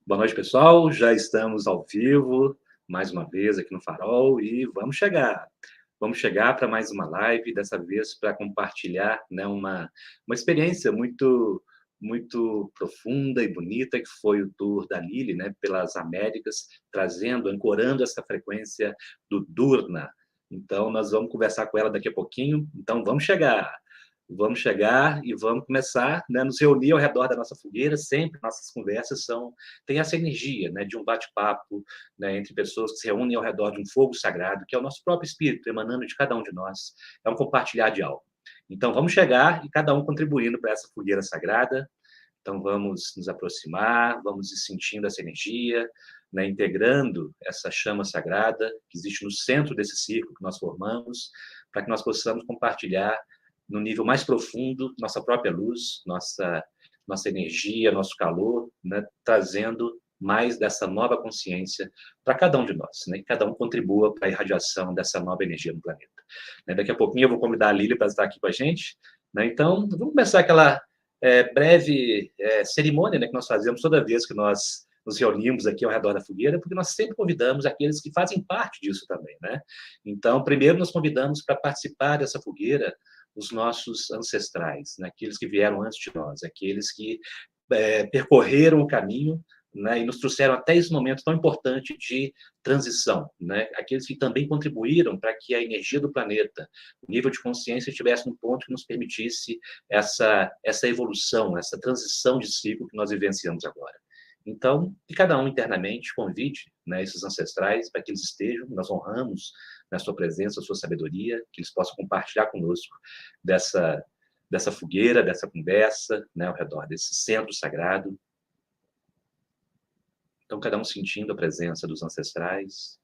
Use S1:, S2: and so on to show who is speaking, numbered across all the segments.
S1: Boa noite, pessoal. Já estamos ao vivo, mais uma vez aqui no Farol, e vamos chegar. Vamos chegar para mais uma live, dessa vez para compartilhar, né, uma experiência muito profunda e bonita, que foi o tour da Lili, né, pelas Américas, trazendo, ancorando essa frequência do dUr-Rna. Então, nós vamos conversar com ela daqui a pouquinho. Então, vamos chegar. Vamos chegar e vamos começar, né, nos reunir ao redor da nossa fogueira. Sempre nossas conversas têm essa energia, né, de um bate-papo, né, entre pessoas que se reúnem ao redor de um fogo sagrado, que é o nosso próprio espírito, emanando de cada um de nós. É um compartilhar de algo. Então, vamos chegar e cada um contribuindo para essa fogueira sagrada. Então, vamos nos aproximar, vamos ir sentindo essa energia, né, integrando essa chama sagrada que existe no centro desse círculo que nós formamos, para que nós possamos compartilhar no nível mais profundo nossa própria luz, nossa energia, nosso calor, né, trazendo mais dessa nova consciência para cada um de nós, né, que cada um contribua para a irradiação dessa nova energia no planeta. Né, daqui a pouquinho eu vou convidar a Lili para estar aqui com a gente, né, então vamos começar aquela breve cerimônia, né, que nós fazemos toda vez que nós nos reunimos aqui ao redor da fogueira, porque nós sempre convidamos aqueles que fazem parte disso também, né? Então, primeiro nós convidamos para participar dessa fogueira os nossos ancestrais, né? Aqueles que vieram antes de nós, aqueles que percorreram o caminho, né, e nos trouxeram até esse momento tão importante de transição, né? Aqueles que também contribuíram para que a energia do planeta, o nível de consciência estivesse num ponto que nos permitisse essa evolução, essa transição de ciclo que nós vivenciamos agora. Então, que cada um internamente convide, né, esses ancestrais para que eles estejam, nós honramos na sua presença, a sua sabedoria, que eles possam compartilhar conosco dessa fogueira, dessa conversa, né, ao redor desse centro sagrado. Então, cada um sentindo a presença dos ancestrais.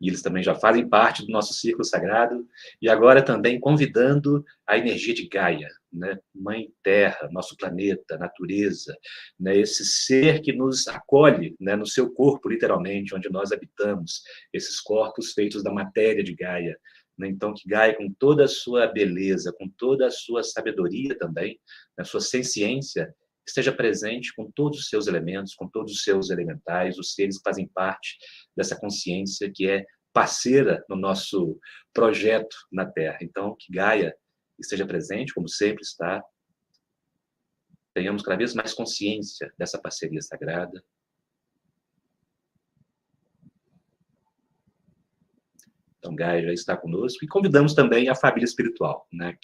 S1: E eles também já fazem parte do nosso círculo sagrado, e agora também convidando a energia de Gaia, né? Mãe Terra, nosso planeta, natureza, né? Esse ser que nos acolhe, né, no seu corpo, literalmente, onde nós habitamos, esses corpos feitos da matéria de Gaia. Né? Então, que Gaia, com toda a sua beleza, com toda a sua sabedoria também, a sua senciência, esteja presente com todos os seus elementos, com todos os seus elementais, os seres que fazem parte dessa consciência que é parceira no nosso projeto na Terra. Então, que Gaia esteja presente, como sempre está. Tenhamos cada vez mais consciência dessa parceria sagrada. Então, Gaia já está conosco. E convidamos também a família espiritual, né?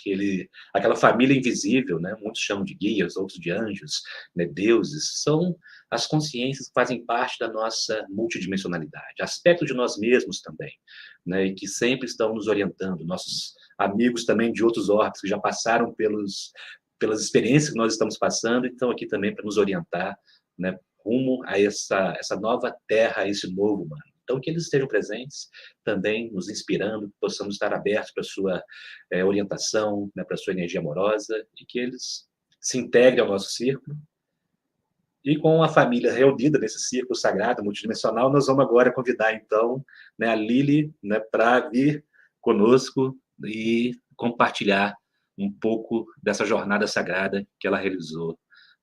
S1: Aquela família invisível, né? Muitos chamam de guias, outros de anjos, né? Deuses. São as consciências que fazem parte da nossa multidimensionalidade. Aspectos de nós mesmos também, né? E que sempre estão nos orientando. Nossos amigos também de outros órbitos que já passaram pelas experiências que nós estamos passando, e estão aqui também para nos orientar, né? Rumo a essa nova terra, a esse novo humano. Então, que eles estejam presentes, também nos inspirando, que possamos estar abertos para a sua orientação, né, para a sua energia amorosa, e que eles se integrem ao nosso círculo. E com a família reunida nesse círculo sagrado, multidimensional, nós vamos agora convidar, então, né, a Lili, né, para vir conosco e compartilhar um pouco dessa jornada sagrada que ela realizou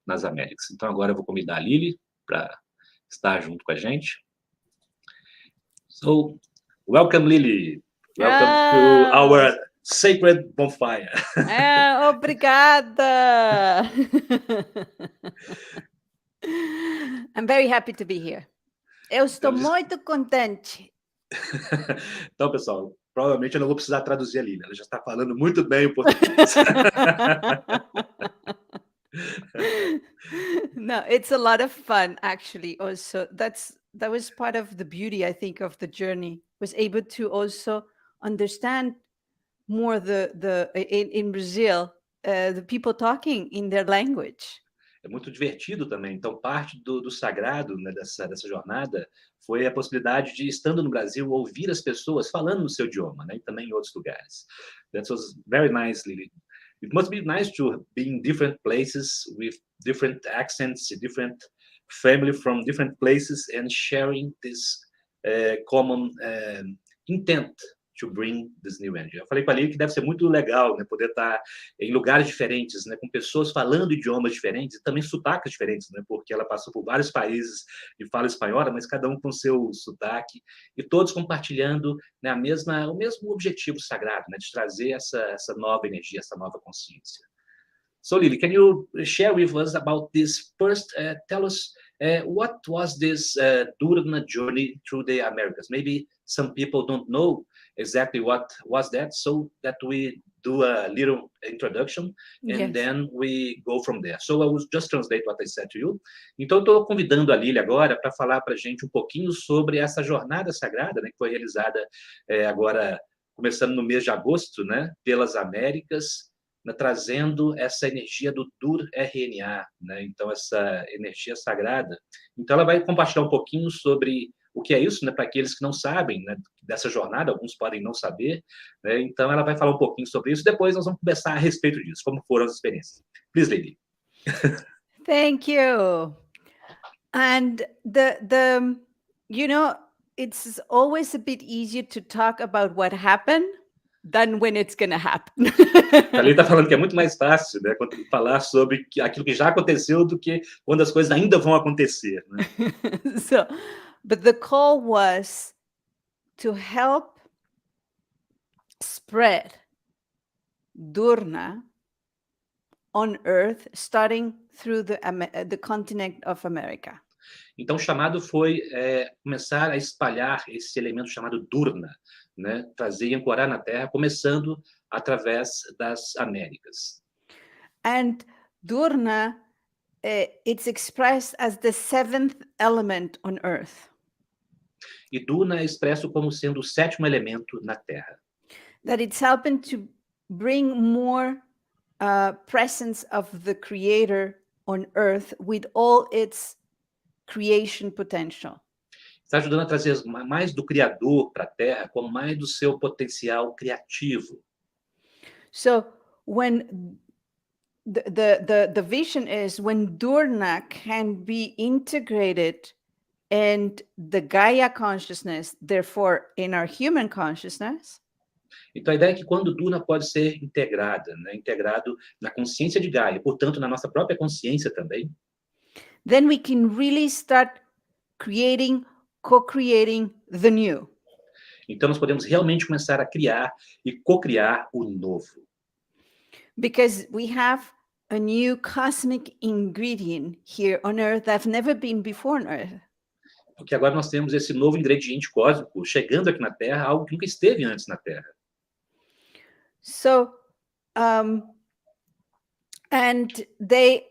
S1: nas Américas. Então, agora eu vou convidar a Lili para estar junto com a gente. So, welcome, Lili. Welcome to our sacred bonfire.
S2: Obrigada. I'm very happy to be here. Eu estou muito contente.
S1: Então, pessoal, provavelmente eu não vou precisar traduzir a Lili. Ela já está falando muito bem o português.
S2: No, it's a lot of fun, actually. Also, that was part of the beauty, I think, of the journey. Was able to also understand more in Brazil, the people talking in their language.
S1: É muito divertido também. Então, parte do sagrado, né, dessa jornada foi a possibilidade de, estando no Brasil, ouvir as pessoas falando no seu idioma, né, e também em outros lugares. That was very nice, Lili. It must be nice to be in different places with different accents, different family from different places, and sharing this common intent to bring this new energy. Eu falei com a Lili que deve ser muito legal, né, poder estar em lugares diferentes, né, com pessoas falando idiomas diferentes e também sotaques diferentes, né, porque ela passou por vários países de fala espanhola, mas cada um com seu sotaque e todos compartilhando, né, o mesmo objetivo sagrado, né, de trazer essa nova energia, essa nova consciência. So, Lily, can you share with us about this first? Tell us what was this dUr-Rna journey through the Americas? Maybe some people don't know exactly what was that, so that we do a little introduction and
S2: Yes.
S1: then we go from there. So I will just translate what I said to you. Então, estou convidando a Lily agora para falar para a gente um pouquinho sobre essa jornada sagrada, né, que foi realizada agora, começando no mês de agosto, né, pelas Américas, né, trazendo essa energia do dUr-Rna, né? Então, essa energia sagrada. Então, ela vai compartilhar um pouquinho sobre o que é isso, né, para aqueles que não sabem, né, dessa jornada, alguns podem não saber, né? Então, ela vai falar um pouquinho sobre isso, depois nós vamos conversar a respeito disso, como foram as experiências. Please, Lady.
S2: Thank you. And you know, it's always a bit easier to talk about what happened than when it's going to happen.
S1: A Lili está falando que é muito mais fácil, né, falar sobre aquilo que já aconteceu do que quando as coisas ainda vão acontecer, né?
S2: But the call was to help spread dUr-Rna on Earth, starting through the continent of America.
S1: Então, o chamado foi começar a espalhar esse elemento chamado dUr-Rna, né? Trazer e ancorar na Terra, começando através das Américas.
S2: And dUr-Rna, it's expressed as the seventh element on Earth.
S1: E dUr-Rna é expresso como sendo o sétimo elemento na Terra.
S2: That it's helping to bring more presence of the Creator on Earth with all its creation potential.
S1: Está ajudando a trazer mais do Criador para a Terra, com mais do seu potencial criativo.
S2: So when the vision is when dUr-Rna can be integrated in the Gaia consciousness, therefore in our human consciousness.
S1: Então, a ideia é que quando dUr-Rna pode ser integrada, né, integrado na consciência de Gaia, portanto, na nossa própria consciência também,
S2: then we can really start co-creating the new.
S1: Então, nós podemos realmente começar a criar e co-criar o novo.
S2: Because we have a new cosmic ingredient here on Earth that's never been before on Earth.
S1: Porque agora nós temos esse novo ingrediente cósmico chegando aqui na Terra, algo que nunca esteve antes na Terra.
S2: So, and they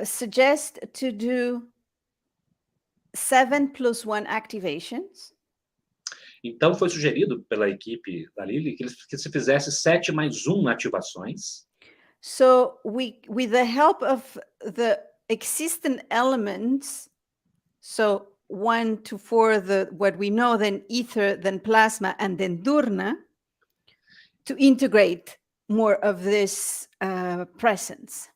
S2: suggest to do 7+1 activations.
S1: Então, foi sugerido pela equipe da Lili que se fizesse 7+1 ativações.
S2: So, with the help of the existing elements, so 1 to 4, what we know, then ether, then plasma, and then dUr-Rna, to integrate more of this presence.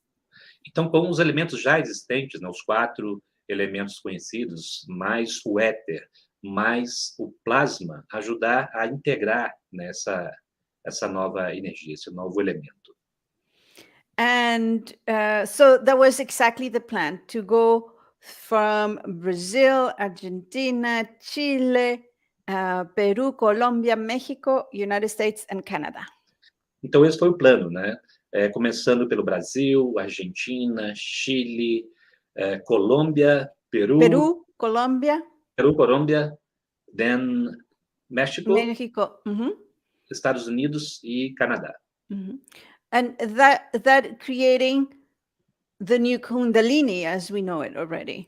S1: Então, com os elementos já existentes, né, os 4 elementos conhecidos, mais o éter, mais o plasma, ajudar a integrar, né, essa nova energia, esse novo elemento.
S2: And so that was exactly the plan, to go from Brazil, Argentina, Chile, Peru, Colombia, Mexico, United States, and Canada.
S1: Então, esse foi o plano, né? Começando pelo Brasil, Argentina, Chile, Colômbia,
S2: Peru, Colombia,
S1: then México, Estados Unidos e Canadá.
S2: And that creating the new Kundalini as we know it already.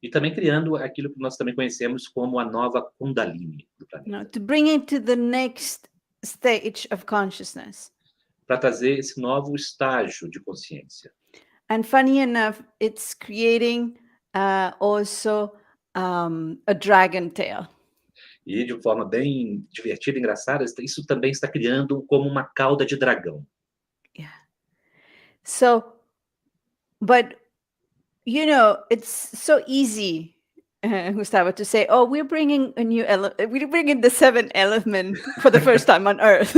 S1: E também criando aquilo que nós também conhecemos como a nova Kundalini do planeta.
S2: To bring it to the next stage of consciousness.
S1: Para trazer esse novo estágio de consciência.
S2: And funny enough, it's creating also a dragon tail.
S1: E de forma bem divertida, engraçada, isso também está criando como uma cauda de dragão.
S2: Yeah. So, but you know, it's so easy Gustavo, to say, "Oh, we're bringing a new we're bringing the seventh element for the first time on Earth."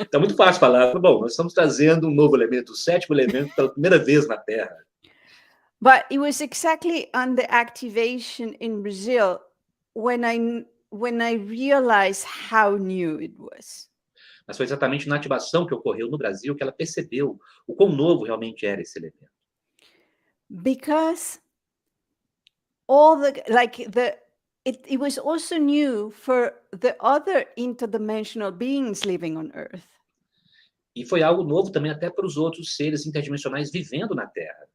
S1: Tá muito fácil falar, bom, nós estamos trazendo um novo elemento, o sétimo elemento pela primeira vez na Terra.
S2: But it was exactly on the activation in Brazil when I realized how new it was.
S1: Mas foi exatamente na ativação que ocorreu no Brasil que ela percebeu o quão novo realmente era esse elemento.
S2: Because all the like the it was also new for the other interdimensional beings living on Earth.
S1: E foi algo novo também até para os outros seres interdimensionais vivendo na Terra.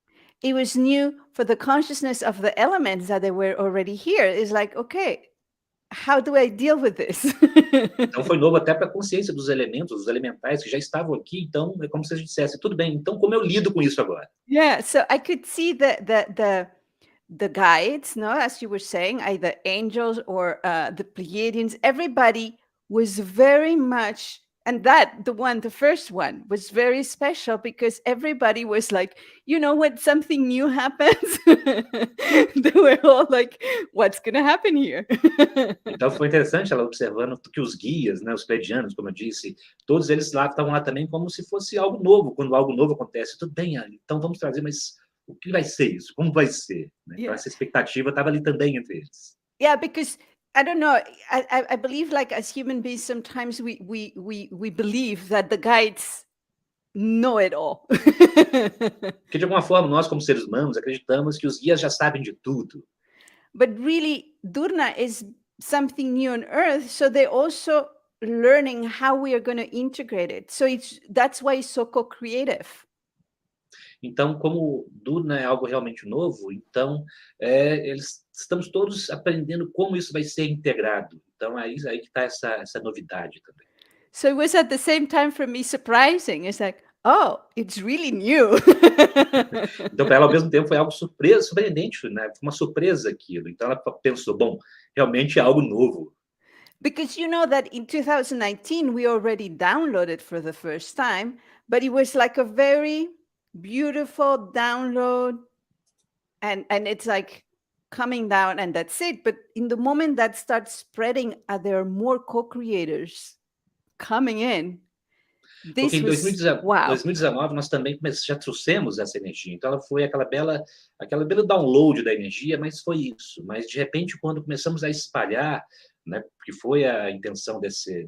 S2: It was new for the consciousness of the elements that they were already here. It's like, okay, how do I deal with this?
S1: Então foi novo até para a consciência dos elementos, dos elementais que já estavam aqui. Então é como se a gente dissesse, tudo bem, então como eu lido com isso agora?
S2: Yeah, so I could see the guides, no, as you were saying, either angels or the Pleiadians. Everybody was very much, and the first one was very special because everybody was like, you know, when something new happens, they were all like, what's going to happen here?
S1: Então foi interessante ela observando que os guias, né, os pleiadianos, como eu disse, todos eles lá estavam lá também como se fosse algo novo. Quando algo novo acontece, tudo bem, então vamos trazer, mas o que vai ser isso? Como vai ser? Né? Então essa expectativa estava ali também entre eles.
S2: Yeah, because I don't know. I believe, like, as human beings, sometimes we believe that the guides know it all.
S1: Porque de alguma forma nós, como seres humanos, acreditamos que os guias já sabem de tudo.
S2: But really, dUr-Rna is something new on Earth, so they're also learning how we are going to integrate it. So that's why it's so co-creative.
S1: Então, como dUr-Rna é algo realmente novo, então estamos todos aprendendo como isso vai ser integrado. Então, aí que está essa novidade também.
S2: So it was at the same time for me surprising. It's like, oh, it's really new.
S1: Então, para ela, ao mesmo tempo, foi algo surpreendente, né? Foi uma surpresa aquilo. Então, ela pensou, bom, realmente é algo novo.
S2: Because you know that in 2019, we already downloaded for the first time, but it was like a very beautiful download. And it's like coming down and that's it. But in the moment that starts spreading, there are more co-creators coming in.
S1: Porque em 2019 nós também já trouxemos essa energia. Então ela foi aquela bela download da energia, mas foi isso. Mas de repente, quando começamos a espalhar, né, que foi a intenção desse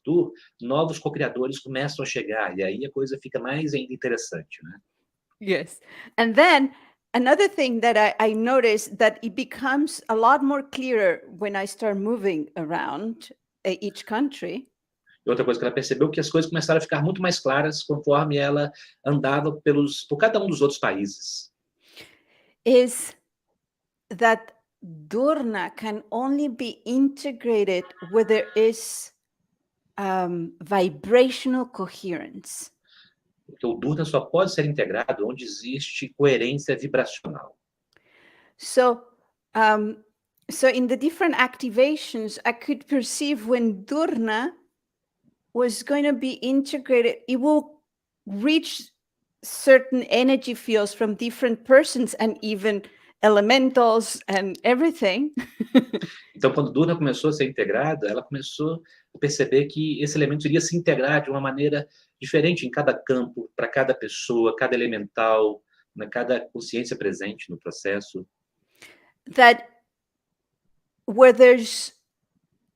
S1: tour, novos co-criadores começam a chegar e aí a coisa fica mais ainda interessante, né?
S2: Yes, and then another thing that I noticed that it becomes a lot more clearer when I start moving around each country.
S1: E outra coisa que ela percebeu que as coisas começaram a ficar muito mais claras conforme ela andava por cada um dos outros países.
S2: Is that dUr-Rna can only be integrated where there is vibrational coherence.
S1: Porque o dUr-Rna só pode ser integrado onde existe coerência vibracional.
S2: So in the different activations, I could perceive when dUr-Rna was going to be integrated, it will reach certain energy fields from different persons and even elementals and everything.
S1: Então, quando dUr-Rna começou a ser integrada, ela começou a perceber que esse elemento iria se integrar de uma maneira diferente em cada campo, para cada pessoa, cada elemental, né, cada consciência presente no processo.
S2: That where there's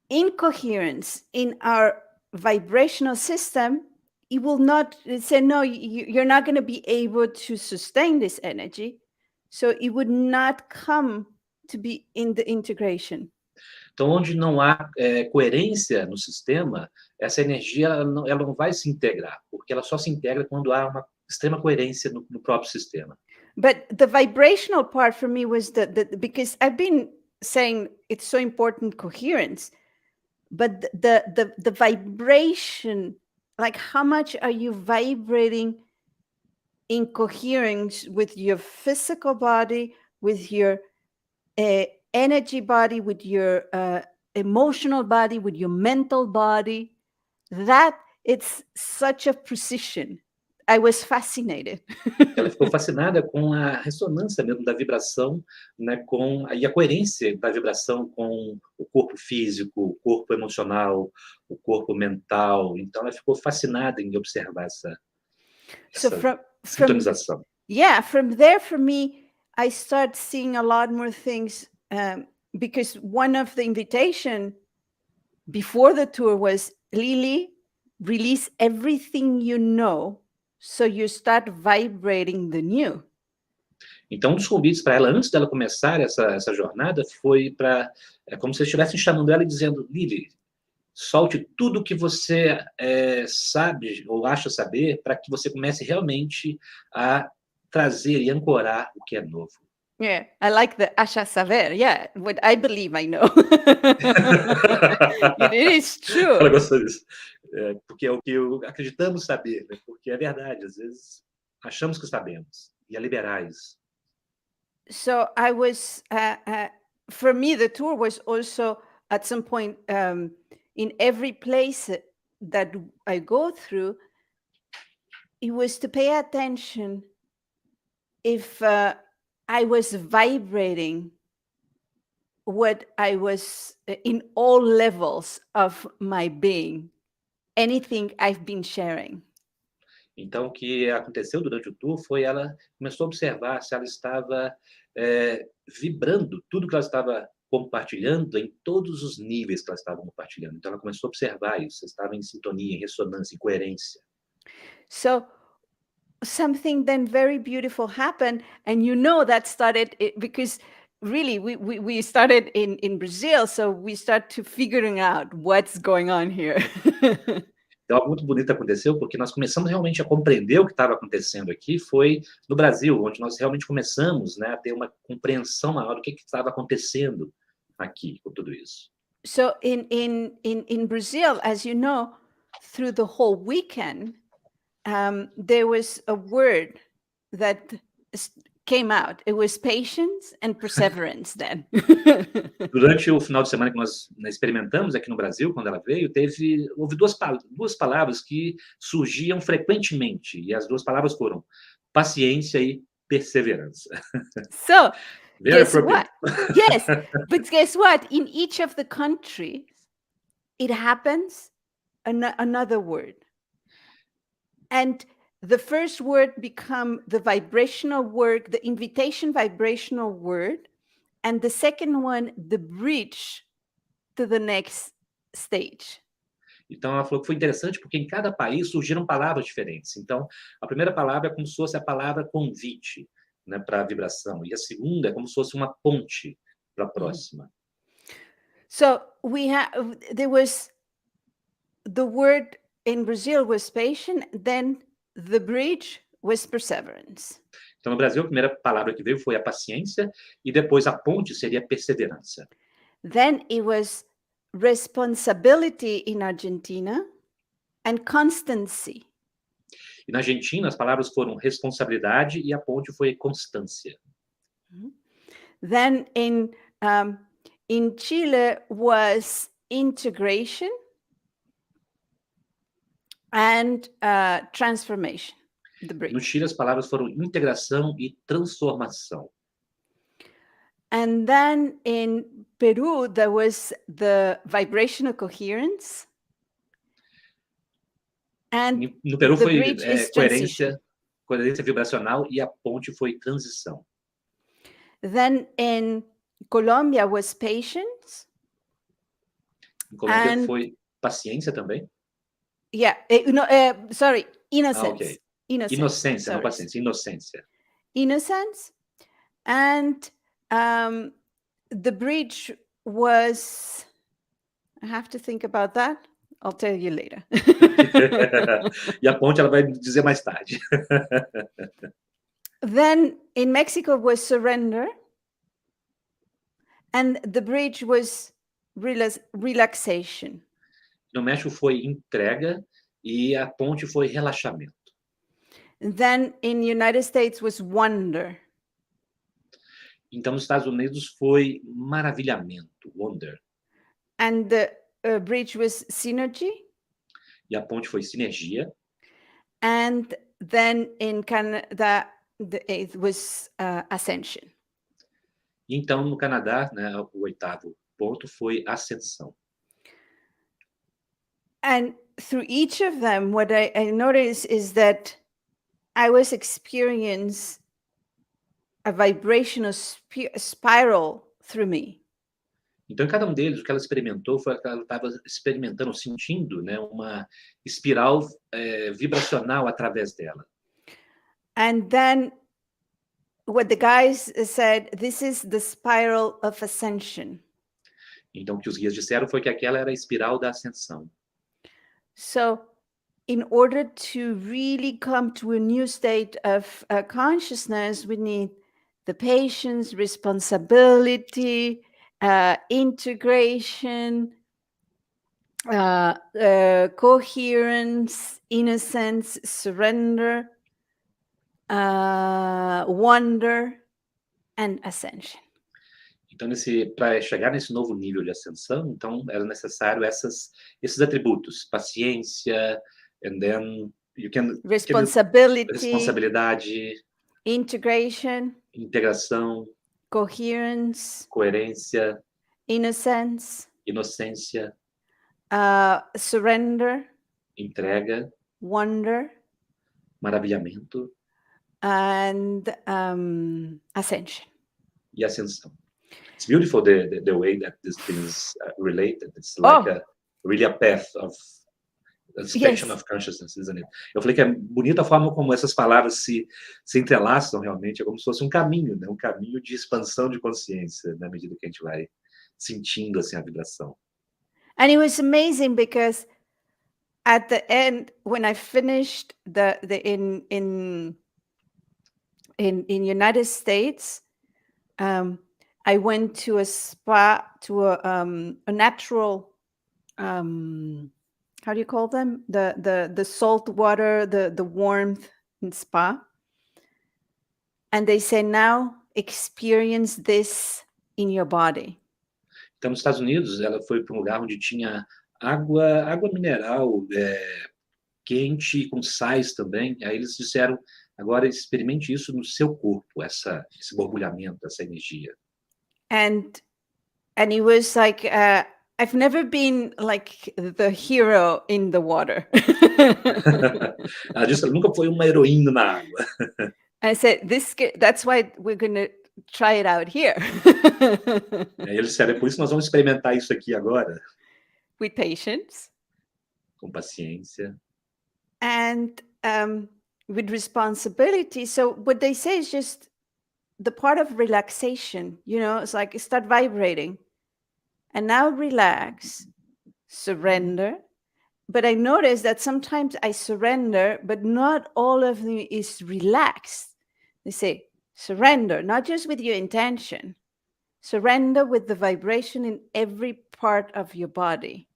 S2: incoherence in our vibrational system, it will not say, no, you're not going to be able to sustain this energy. So it would not come to be in the integration.
S1: Então, onde não há coerência no sistema, essa energia ela não vai se integrar, porque ela só se integra quando há uma extrema coerência no próprio sistema.
S2: But the vibrational part for me was because I've been saying it's so important coherence, but the vibration, like how much are you vibrating in coherence with your physical body, with your energy body, with your emotional body, with your mental body, that it's such a precision. I was fascinated.
S1: Ela ficou fascinada com a ressonância mesmo da vibração, né, e a coerência da vibração com o corpo físico, o corpo emocional, o corpo mental. Então ela ficou fascinada em observar
S2: So
S1: essa
S2: from
S1: sintonização.
S2: yeah, from there for me, I start seeing a lot more things, because one of the invitation before the tour was, Lily, release everything you know, so you start vibrating the new.
S1: Então, um dos convites para ela, antes dela começar essa jornada, foi para... É como se eles estivessem chamando ela e dizendo, Lily, solte tudo que você sabe ou acha saber para que você comece realmente a trazer e ancorar o que é novo.
S2: Yeah, I like the Asha Saver. Yeah, what I believe I know. It is true.
S1: Ela gostou disso. Porque é o que acreditamos saber, né? Porque é verdade, às vezes achamos que sabemos, e é liberar isso.
S2: So I was, for me, the tour was also at some point, in every place that I go through, it was to pay attention if I was vibrating what I was in all levels of my being, anything I've been sharing.
S1: Então, o que aconteceu durante o tour foi ela começou a observar se ela estava vibrando tudo que ela estava compartilhando em todos os níveis que ela estava compartilhando. Então, ela começou a observar isso, estava em sintonia, em ressonância, em coerência.
S2: So something then very beautiful happened, and that started because really we started in Brazil, so we start to figuring out what's going on here.
S1: Então, algo muito bonito aconteceu, porque nós começamos realmente a compreender o que estava acontecendo aqui, foi no Brasil, onde nós realmente começamos, né, a ter uma compreensão maior do que estava acontecendo aqui com tudo isso.
S2: So in Brazil, as you know, through the whole weekend, there was a word that came out. It was patience and perseverance then.
S1: Durante o final de semana que nós experimentamos aqui no Brasil, quando ela veio, houve duas palavras que surgiam frequentemente, e as duas palavras foram paciência e perseverança.
S2: So,
S1: Very
S2: guess
S1: appropriate.
S2: what? Yes, but guess what? In each of the countries, it happens another word. And the first word become the vibrational word, the invitation vibrational word, and the second one, the bridge to the next stage.
S1: Então, ela falou que foi interessante porque em cada país surgiram palavras diferentes. Então, a primeira palavra é como se fosse a palavra convite, né, para a vibração. E a segunda é como se fosse uma ponte para a próxima.
S2: So there was the word in Brazil was patience, then the bridge was perseverance.
S1: Então, no Brasil, a primeira palavra que veio foi a paciência e depois a ponte seria perseverança.
S2: Then it was responsibility in Argentina and constancy.
S1: E na Argentina, as palavras foram responsabilidade e a ponte foi constância.
S2: Then in Chile was integration and transformation. The bridge.
S1: No Chile, as palavras foram integração e transformação.
S2: And then in Peru, there was the vibrational coherence. And
S1: no Peru
S2: the
S1: foi
S2: bridge is transition.
S1: coerência vibracional e a ponte foi transição.
S2: Then in Colombia was patience.
S1: Em Colômbia foi paciência também.
S2: Yeah, sorry, innocence.
S1: Okay.
S2: Innocence,
S1: não paciência, inocência.
S2: Innocence, and the bridge was, I have to think about that. I'll tell you later.
S1: E a ponte ela vai dizer mais tarde.
S2: Then in Mexico was surrender, and the bridge was relaxation.
S1: No México foi entrega e a ponte foi relaxamento.
S2: Then in United States was wonder.
S1: Então nos Estados Unidos foi maravilhamento, wonder.
S2: And the bridge was synergy.
S1: E a ponte foi sinergia.
S2: And then in Canada, it was ascension.
S1: Então, no Canadá, né, o 8º ponto foi ascensão.
S2: And through each of them, what I noticed is that I was experiencing a vibrational spiral through me.
S1: Então, em cada um deles, o que ela experimentou foi que ela estava experimentando, sentindo, né, uma espiral vibracional através dela.
S2: And then what the guys said, this is the spiral of ascension.
S1: Então, o que os guias disseram foi que aquela era a espiral da ascensão.
S2: So, in order to really come to a new state of consciousness, we need the patience, responsibility, integration, coherence, innocence, surrender, wonder, and ascension.
S1: Então, para chegar nesse novo nível de ascensão, então era necessário esses atributos: paciência, and then responsabilidade,
S2: integration,
S1: integração,
S2: coherence,
S1: coerência,
S2: innocence,
S1: inocência,
S2: surrender,
S1: entrega,
S2: wonder,
S1: maravilhamento
S2: and ascension.
S1: e ascensão. It's beautiful the way that these things related. It's like really a path of expansion of consciousness, isn't it? Eu falei que é bonita a forma como essas palavras se entrelaçam realmente, é como se fosse um caminho, né? Um caminho de expansão de consciência, na medida que a gente vai sentindo assim a vibração.
S2: And it was amazing because at the end, when I finished in United States, I went to a spa, to a natural, how do you call them? The salt water, the warmth in spa. And they say, now experience this in your body.
S1: Então, nos Estados Unidos, ela foi para um lugar onde tinha água mineral, quente, com sais também. Aí eles disseram, agora experimente isso no seu corpo, esse borbulhamento, essa energia.
S2: And it was like, I've never been like the hero in the water.
S1: Ela disse que ela nunca foi uma heroína na água.
S2: I said, that's why we're going to try it out here.
S1: Aí eles disseram, por isso nós vamos experimentar isso aqui agora.
S2: With patience.
S1: Com paciência.
S2: And with responsibility. So what they say is just the part of relaxation, it's like start vibrating. And now relax, surrender. But I noticed that sometimes I surrender, but not all of me is relaxed. They say, surrender, not just with your intention. Surrender with the vibration in every part of your body.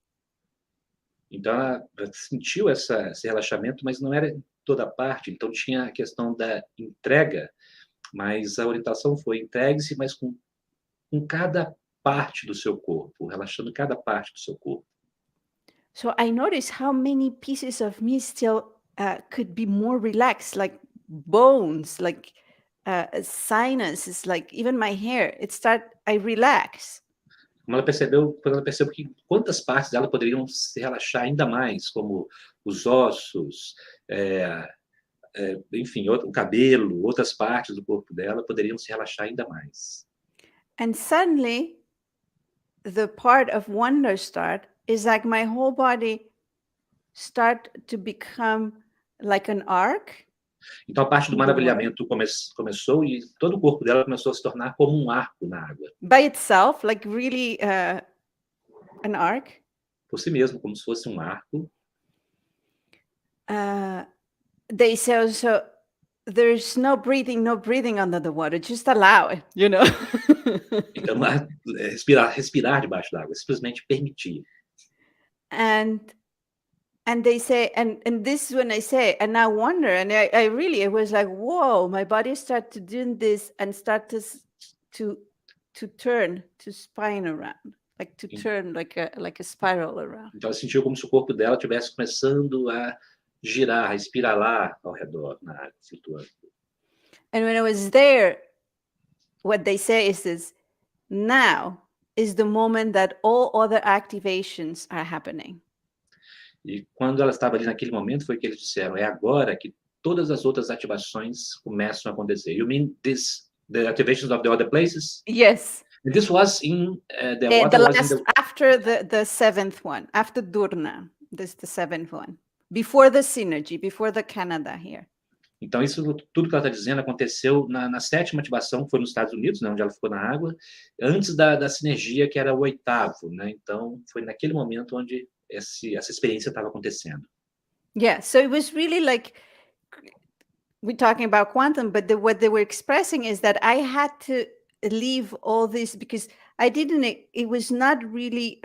S1: Então, ela sentiu esse relaxamento, mas não era em toda parte. Então, tinha a questão da entrega, mas a orientação foi entregue-se, mas com cada parte do seu corpo, relaxando cada parte do seu corpo.
S2: So I noticed how many pieces of me still could be more relaxed, like bones, like sinuses, like even my hair. I relax.
S1: Quando ela percebeu que quantas partes dela poderiam se relaxar ainda mais, como os ossos, enfim, o cabelo, outras partes do corpo dela poderiam se relaxar ainda mais.
S2: And suddenly, the part of wonder is like my whole body start to become like an arc.
S1: Então a parte do maravilhamento começou e todo o corpo dela começou a se tornar como um arco na água.
S2: By itself, like really an arc.
S1: Por si mesmo, como se fosse um arco.
S2: They say also, there's no breathing under the water. Just allow it,
S1: Então, respirar debaixo d'água, simplesmente permitir.
S2: And they say, and this is when I say, and I wonder, and I really, it was like, whoa, my body started doing this and started to turn, to spine around, like to turn like a spiral around.
S1: Então ela sentiu como se o corpo dela estivesse começando a girar, espiralar ao redor na água, flutuando.
S2: And when I was there, what they say is this: now is the moment that all other activations are happening.
S1: E quando ela estava ali naquele momento, foi que eles disseram, é agora que todas as outras ativações começam a acontecer. You mean the activations of the other places?
S2: Yes.
S1: And this was in the
S2: The
S1: water was in
S2: last,
S1: the...
S2: after the seventh one, after dUr-Rna, this is the seventh one, before the synergy, before the Canada here.
S1: Então, isso tudo que ela está dizendo aconteceu na sétima ativação, que foi nos Estados Unidos, né, onde ela ficou na água, antes da sinergia, que era o oitavo. Né? Então, foi naquele momento onde essa experiência estava acontecendo.
S2: Yeah, so it was really like, we're talking about quantum, but what they were expressing is that I had to leave all this because I didn't, it was not really,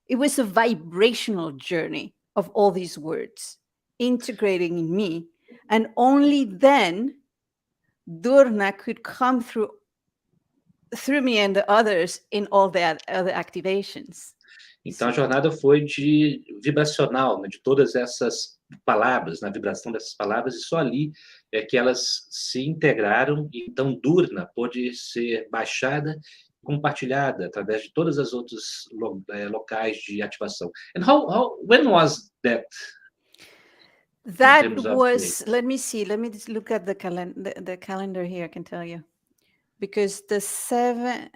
S2: it was a vibrational journey of all these words integrating in me. And only then dUr-Rna could come through me and the others in all the other activations.
S1: Então, a jornada foi de vibracional, né, de todas essas palavras, na vibração dessas palavras, e só ali é que elas se integraram, e então dUr-Rna pôde ser baixada, compartilhada através de todas as outros locais de ativação. And when was that?
S2: That was, let me see, let me just look at the calendar here, I can tell you. Because the 7,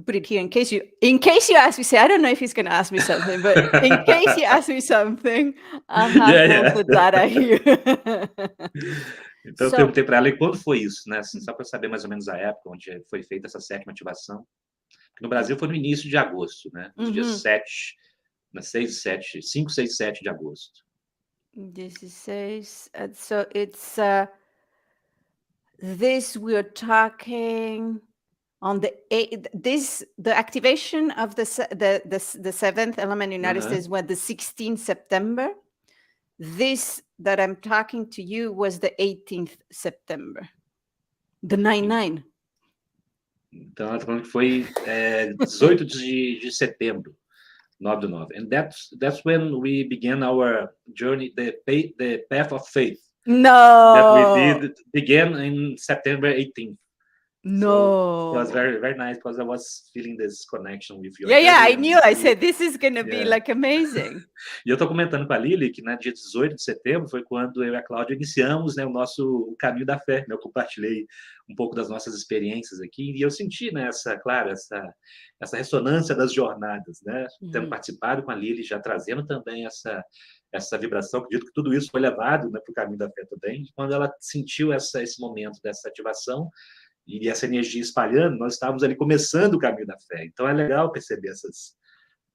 S2: put it here in case you ask me, say, I don't know if he's going to ask me something, but in case you ask me something, I'll have all the data here.
S1: Então, eu perguntei para ela, e quando foi isso, né? Só para saber mais ou menos a época onde foi feita essa sétima ativação. No Brasil foi no início de agosto, né? Nos dias 7, 5, 6, 7 de agosto.
S2: 16, so it's, this we're talking on the 8th, the activation of the seventh element in the United States was the 16th September. This that I'm talking to you was the 18th September, the 9/9.
S1: Então, ela está falando que foi 18 de setembro, 9/9. And that's when we began our journey, the path of faith.
S2: No.
S1: That we began in September 18th.
S2: No.
S1: So it was very, very nice because I was feeling this connection with you.
S2: Yeah, I knew. I said, this is going to be like amazing.
S1: E eu estou comentando com a Lili que, dia 18 de setembro, foi quando eu e a Cláudia iniciamos, né, o caminho da fé. Né? Eu compartilhei um pouco das nossas experiências aqui e eu senti, né, essa ressonância das jornadas, né? Tendo participado com a Lili, já trazendo também essa vibração. Acredito que tudo isso foi levado, né, para o caminho da fé também. Quando ela sentiu esse momento dessa ativação, e essa energia espalhando, nós estávamos ali começando o caminho da fé. Então, é legal perceber essas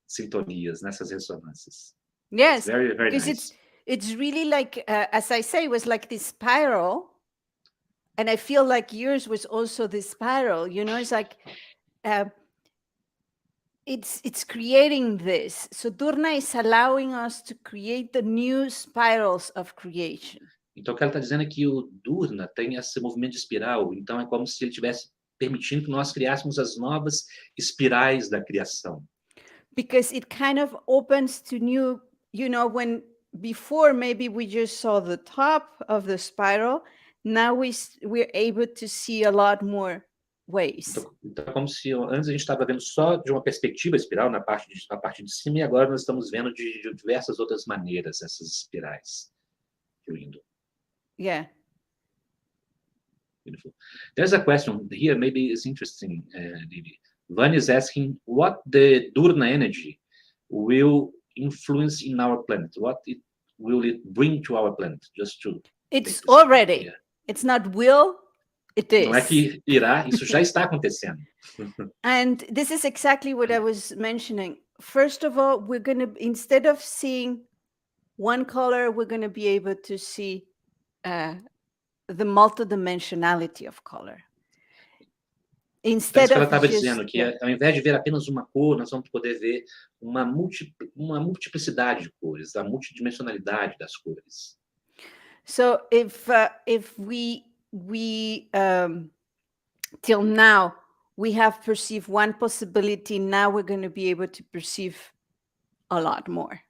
S1: sintonias, nessas ressonâncias.
S2: Yes,
S1: very, very
S2: because
S1: nice.
S2: it's really like, as I say, it was like this spiral. And I feel like yours was also this spiral, you know, it's like, it's creating this. So dUr-Rna is allowing us to create the new spirals of creation.
S1: Então, o que ela está dizendo é que o dUr-Rna tem esse movimento de espiral, então é como se ele estivesse permitindo que nós criássemos as novas espirais da criação.
S2: Because it kind of opens to new, you know, when before maybe we just saw the top of the spiral, now we're able to see a lot more ways.
S1: Então é como se antes a gente estava vendo só de uma perspectiva espiral na parte de cima, e agora nós estamos vendo de diversas outras maneiras essas espirais fluindo.
S2: Yeah.
S1: Beautiful. There's a question here, maybe it's interesting, Lili. Van is asking what the dUr-Rna energy will influence in our planet. What will it bring to our planet? Just to...
S2: It's already. Yeah. It's not will, it is.
S1: Não é que irá, isso já está acontecendo.
S2: And this is exactly what I was mentioning. First of all, we're going to, instead of seeing one color, we're going to be able to see the multidimensionality of color. Instead
S1: of ela estava
S2: just,
S1: dizendo que ao invés de ver apenas uma cor, nós vamos poder ver uma multiplicidade de cores, a multidimensionalidade das cores.
S2: So if we till now we have perceived one possibility, now we're going to be able to perceive a lot more.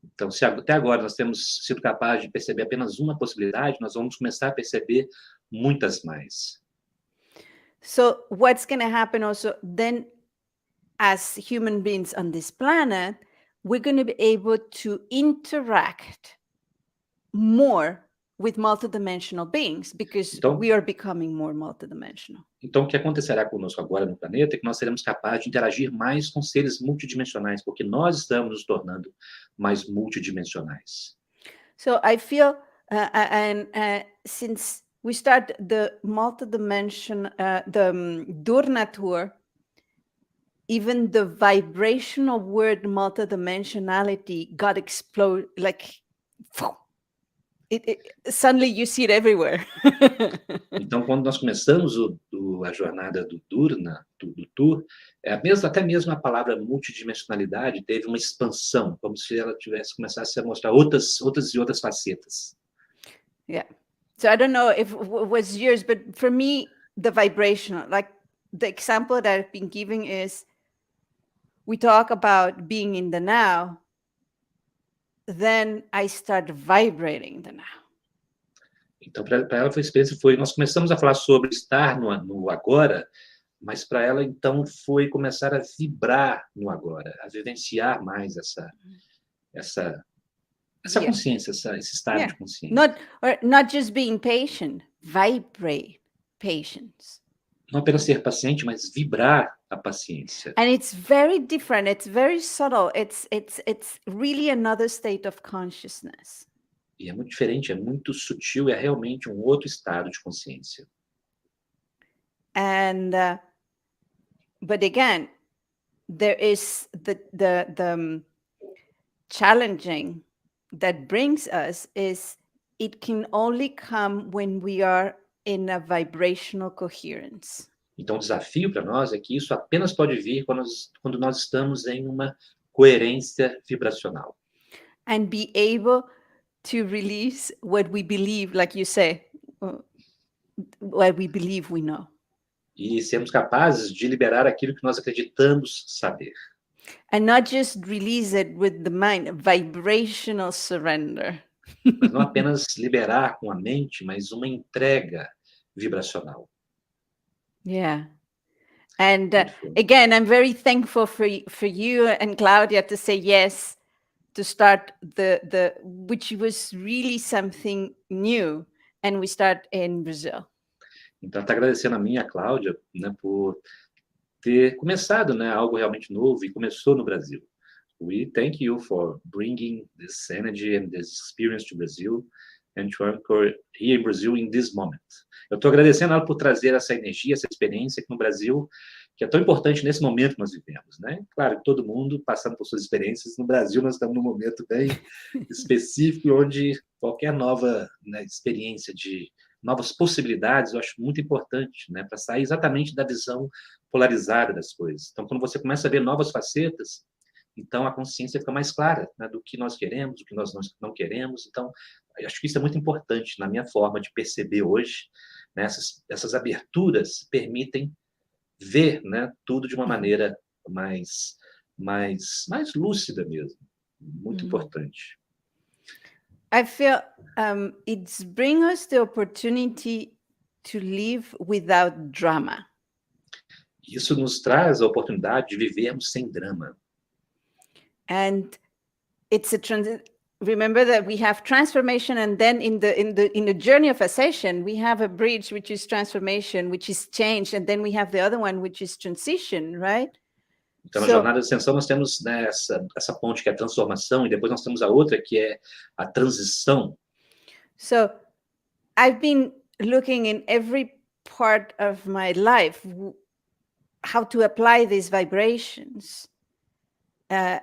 S1: Então, se até agora nós temos sido capazes de perceber apenas uma possibilidade, nós vamos começar a perceber muitas mais.
S2: So what's going to happen also then, as human beings on this planet, we're going to be able to interact more with multidimensional beings because
S1: Então,
S2: we are becoming more multidimensional.
S1: Então, o que acontecerá conosco agora no planeta é que nós seremos capazes de interagir mais com seres multidimensionais, porque nós estamos nos tornando mais multidimensionais.
S2: So I feel, since we start the multidimension, the dUr-Rna tour, even the vibrational word multidimensionality got exploded, like, suddenly you see it everywhere.
S1: Então, quando nós começamos a jornada do dUr-Rna, do tour, até mesmo a palavra multidimensionalidade teve uma expansão, como se ela começasse a mostrar outras facetas.
S2: Yeah. So I don't know if it was yours, but for me, the vibrational, like the example that I've been giving is, we talk about being in the now, then I start vibrating the now.
S1: Então, para ela foi experiência, nós começamos a falar sobre estar no agora, mas para ela, então, foi começar a vibrar no agora, a vivenciar mais essa consciência, esse estado de consciência.
S2: Not just being patient, vibrate patience.
S1: Não apenas ser paciente, mas vibrar a paciência.
S2: And it's very different. It's very subtle. It's really another state of consciousness.
S1: E é muito diferente, é muito sutil, é realmente um outro estado de consciência.
S2: And but again, there is the challenging that brings us is it can only come when we are in a vibrational coherence.
S1: Então, o desafio para nós é que isso apenas pode vir quando nós estamos em uma coerência vibracional.
S2: And be able to release what we believe, like you say, what we believe we know.
S1: E sermos capazes de liberar aquilo que nós acreditamos saber.
S2: And not just release it with the mind, vibrational surrender.
S1: Mas não apenas liberar com a mente, mas uma entrega vibracional.
S2: Yeah. And again, I'm very thankful for you and Claudia to say yes, to start which was really something new, and we start in Brazil.
S1: Então, está agradecendo a mim e a Cláudia, né, por ter começado, né, algo realmente novo e começou no Brasil. We thank you for bringing this energy and this experience to Brazil and to anchor here in Brazil in this moment. Eu estou agradecendo ela por trazer essa energia, essa experiência aqui no Brasil, que é tão importante nesse momento que nós vivemos, né? Claro que todo mundo passando por suas experiências. No Brasil, nós estamos num momento bem específico, onde qualquer nova, né, experiência de novas possibilidades, eu acho muito importante, né, para sair exatamente da visão polarizada das coisas. Então, quando você começa a ver novas facetas, então a consciência fica mais clara, né, do que nós queremos, do que nós não queremos. Então, eu acho que isso é muito importante na minha forma de perceber hoje, né, essas aberturas permitem ver, né, tudo de uma maneira mais lúcida mesmo. Muito importante.
S2: I feel it's bring us the opportunity to live without drama.
S1: Isso nos traz a oportunidade de vivermos sem drama.
S2: And it's remember that we have transformation, and then in the journey of ascension, we have a bridge, which is transformation, which is change, and then we have the other one, which is transition, right?
S1: Então, na jornada de ascensão, nós temos, né, essa ponte que é a transformação, e depois nós temos a outra que é a transição.
S2: So, I've been looking in every part of my life how to apply these vibrations.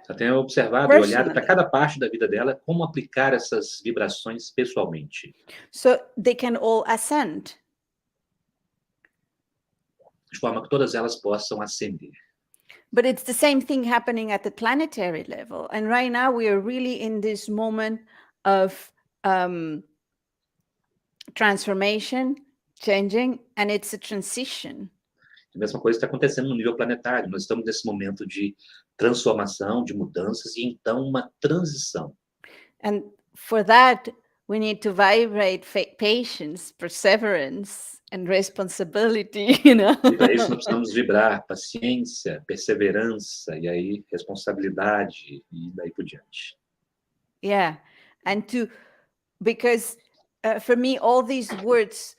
S1: Eu tenho observado e olhado para cada parte da vida dela como aplicar essas vibrações pessoalmente.
S2: So they can all ascend.
S1: De forma que todas elas possam ascender.
S2: But it's the same thing happening at the planetary level. And right now we are really in this moment of transformation, changing, and it's a transition.
S1: A mesma coisa está acontecendo no nível planetário. Nós estamos nesse momento de transformação, de mudanças, e então uma transição.
S2: And for that, we need to vibrate patience, perseverance, and responsibility, you know?
S1: E para isso nós precisamos vibrar paciência, perseverança, e aí responsabilidade, e daí por diante.
S2: Yeah. And because for me, all these words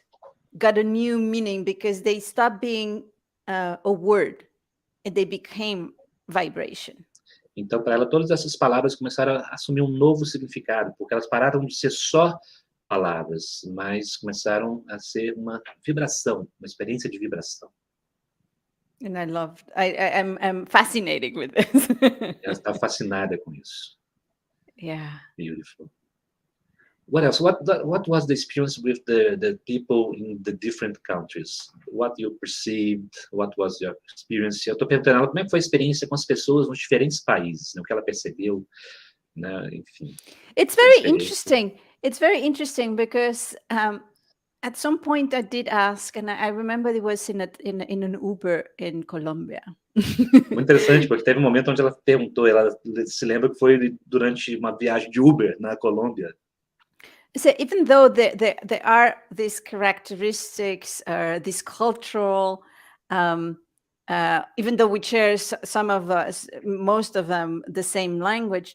S2: got a new meaning because they stopped being a word and they became vibration.
S1: Então, para ela, todas essas palavras começaram a assumir um novo significado, porque elas pararam de ser só palavras, mas começaram a ser uma vibração, uma experiência de vibração.
S2: And I'm fascinated with this.
S1: Ela está fascinada com isso.
S2: Yeah.
S1: Beautiful. What else? What was the experience with the people in the different countries? What you perceived? What was your experience? Eu estou perguntando ela como é que foi a experiência com as pessoas nos diferentes países, né? O que ela percebeu, né? Enfim.
S2: It's very interesting. It's very interesting because at some point I did ask, and I remember it was in an Uber in Colombia.
S1: Muito interessante, porque teve um momento onde ela perguntou, ela se lembra que foi durante uma viagem de Uber na Colômbia.
S2: So even though there are these characteristics, this cultural, even though we share some of us, most of them, the same language,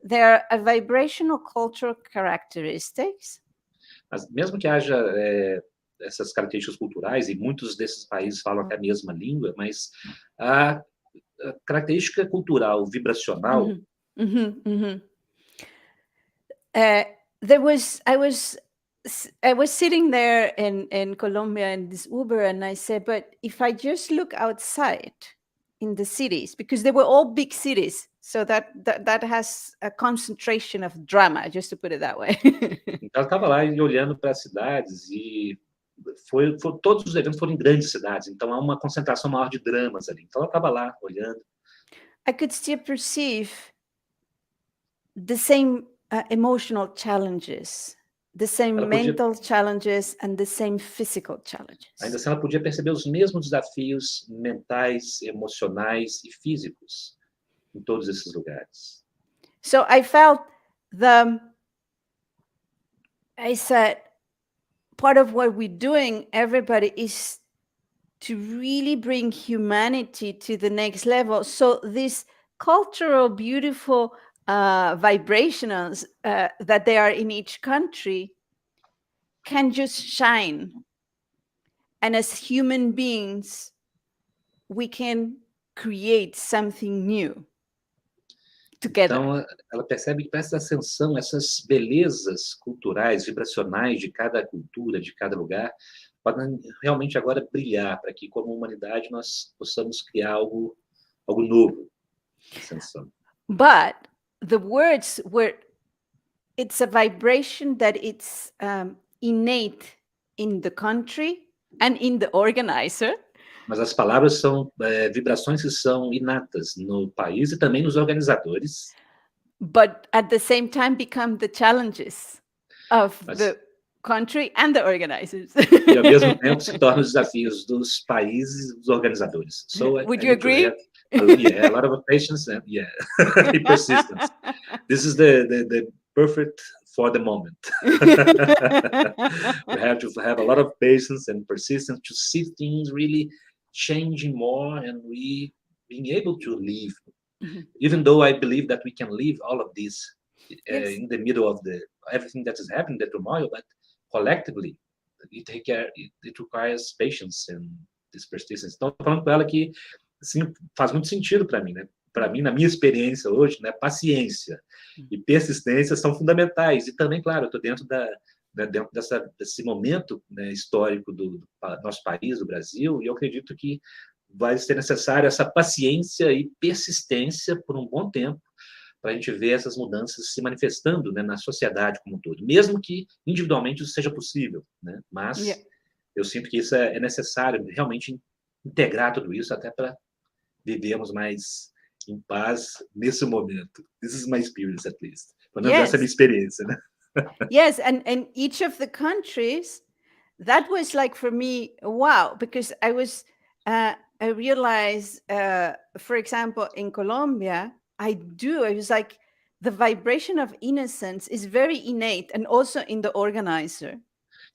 S2: there are vibrational cultural characteristics.
S1: Mas mesmo que haja essas características culturais, e muitos desses países falam até a mesma língua, mas a característica cultural, vibracional...
S2: I was sitting there in Colombia in this Uber, and I said, but if I just look outside in the cities, because they were all big cities, so that has a concentration of drama, just to put it that way.
S1: Então, ela estava lá e olhando para as cidades, e todos os eventos foram em grandes cidades, então há uma concentração maior de dramas ali. Então, ela estava lá olhando.
S2: I could still perceive the same emotional challenges, the same mental challenges, and the same physical challenges.
S1: Ainda assim, ela podia perceber os mesmos desafios mentais, emocionais e físicos em todos esses lugares.
S2: So I felt I said, part of what we're doing, everybody, is to really bring humanity to the next level. So these cultural, beautiful vibrations that they are in each country can just shine. And as human beings, we can create something new together.
S1: Então, ela percebe que essa ascensão, essas belezas culturais, vibracionais de cada cultura, de cada lugar, podem realmente agora brilhar para que, como humanidade, nós possamos criar algo novo. Ascensão.
S2: But the words were, it's a vibration that it's innate in the country and in the organizer.
S1: Mas as palavras são vibrações que são inatas no país e também nos organizadores.
S2: But at the same time become the challenges of the country and the organizers.
S1: E ao mesmo tempo se tornam os desafios dos países e dos organizadores. So
S2: Would you agree?
S1: Yeah, a lot of patience and persistence. This is the perfect for the moment. We have to have a lot of patience and persistence to see things really changing more, and we being able to live. Even though I believe that we can live all of this in the middle of everything that is happening, the turmoil, but collectively, it requires patience and this persistence. Então, estou falando com ela que assim, faz muito sentido para mim, né? Para mim, na minha experiência hoje, né, paciência e persistência são fundamentais. E também, claro, eu estou dentro desse momento, né, histórico do nosso país, do Brasil, e eu acredito que vai ser necessário essa paciência e persistência por um bom tempo para a gente ver essas mudanças se manifestando, né, na sociedade como um todo, mesmo que individualmente isso seja possível, né? Mas eu sinto que isso é necessário, realmente integrar tudo isso até para vivermos mais em paz nesse momento. This is my experience, at least. Pelo menos essa é a minha experiência, né?
S2: Yes, and each of the countries, that was like for me, wow, because I realized, for example, in Colombia, I was like, the vibration of innocence is very innate and also in the organizer.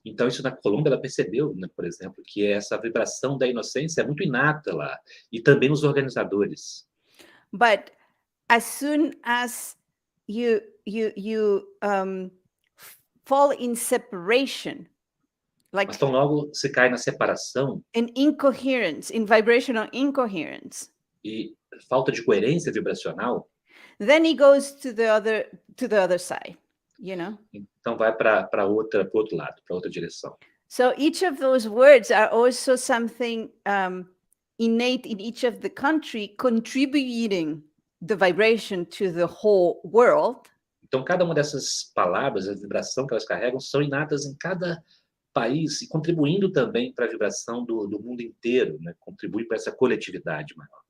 S1: Então, isso na Colômbia, ela percebeu, né, por exemplo, que essa vibração da inocência é muito inata lá, e também nos organizadores.
S2: But as soon as you fall in separation, like
S1: Mas tão logo se cai na separação
S2: in incoherence, in vibrational incoherence,
S1: e falta de coerência vibracional,
S2: then he goes to the other side, you know.
S1: então vai para outro lado, para outra direção.
S2: So each of those words are also something innate in each of the country, contributing the vibration to the whole world.
S1: Então, cada uma dessas palavras, a vibração que elas carregam, são inatas em cada país e contribuindo também para a vibração do mundo inteiro, né? Contribui para essa coletividade maior.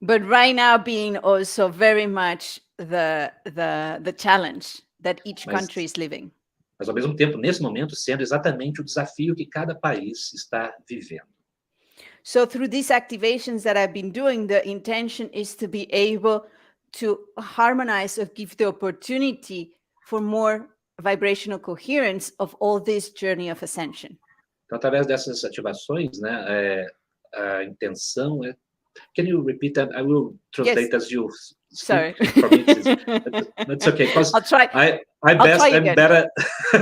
S2: But right now being also very much the challenge that each country is living.
S1: Mas, ao mesmo tempo, nesse momento, sendo exatamente o desafio que cada país está vivendo.
S2: So through these activations that I've been doing, the intention is to be able to harmonize or give the opportunity for more vibrational coherence of all this journey of ascension.
S1: Então, através dessas ativações, né, a intenção é... Can you repeat that? I will translate as you speak.
S2: Sorry.
S1: For me, it's okay. Because
S2: I'll try.
S1: I'm
S2: again.
S1: better.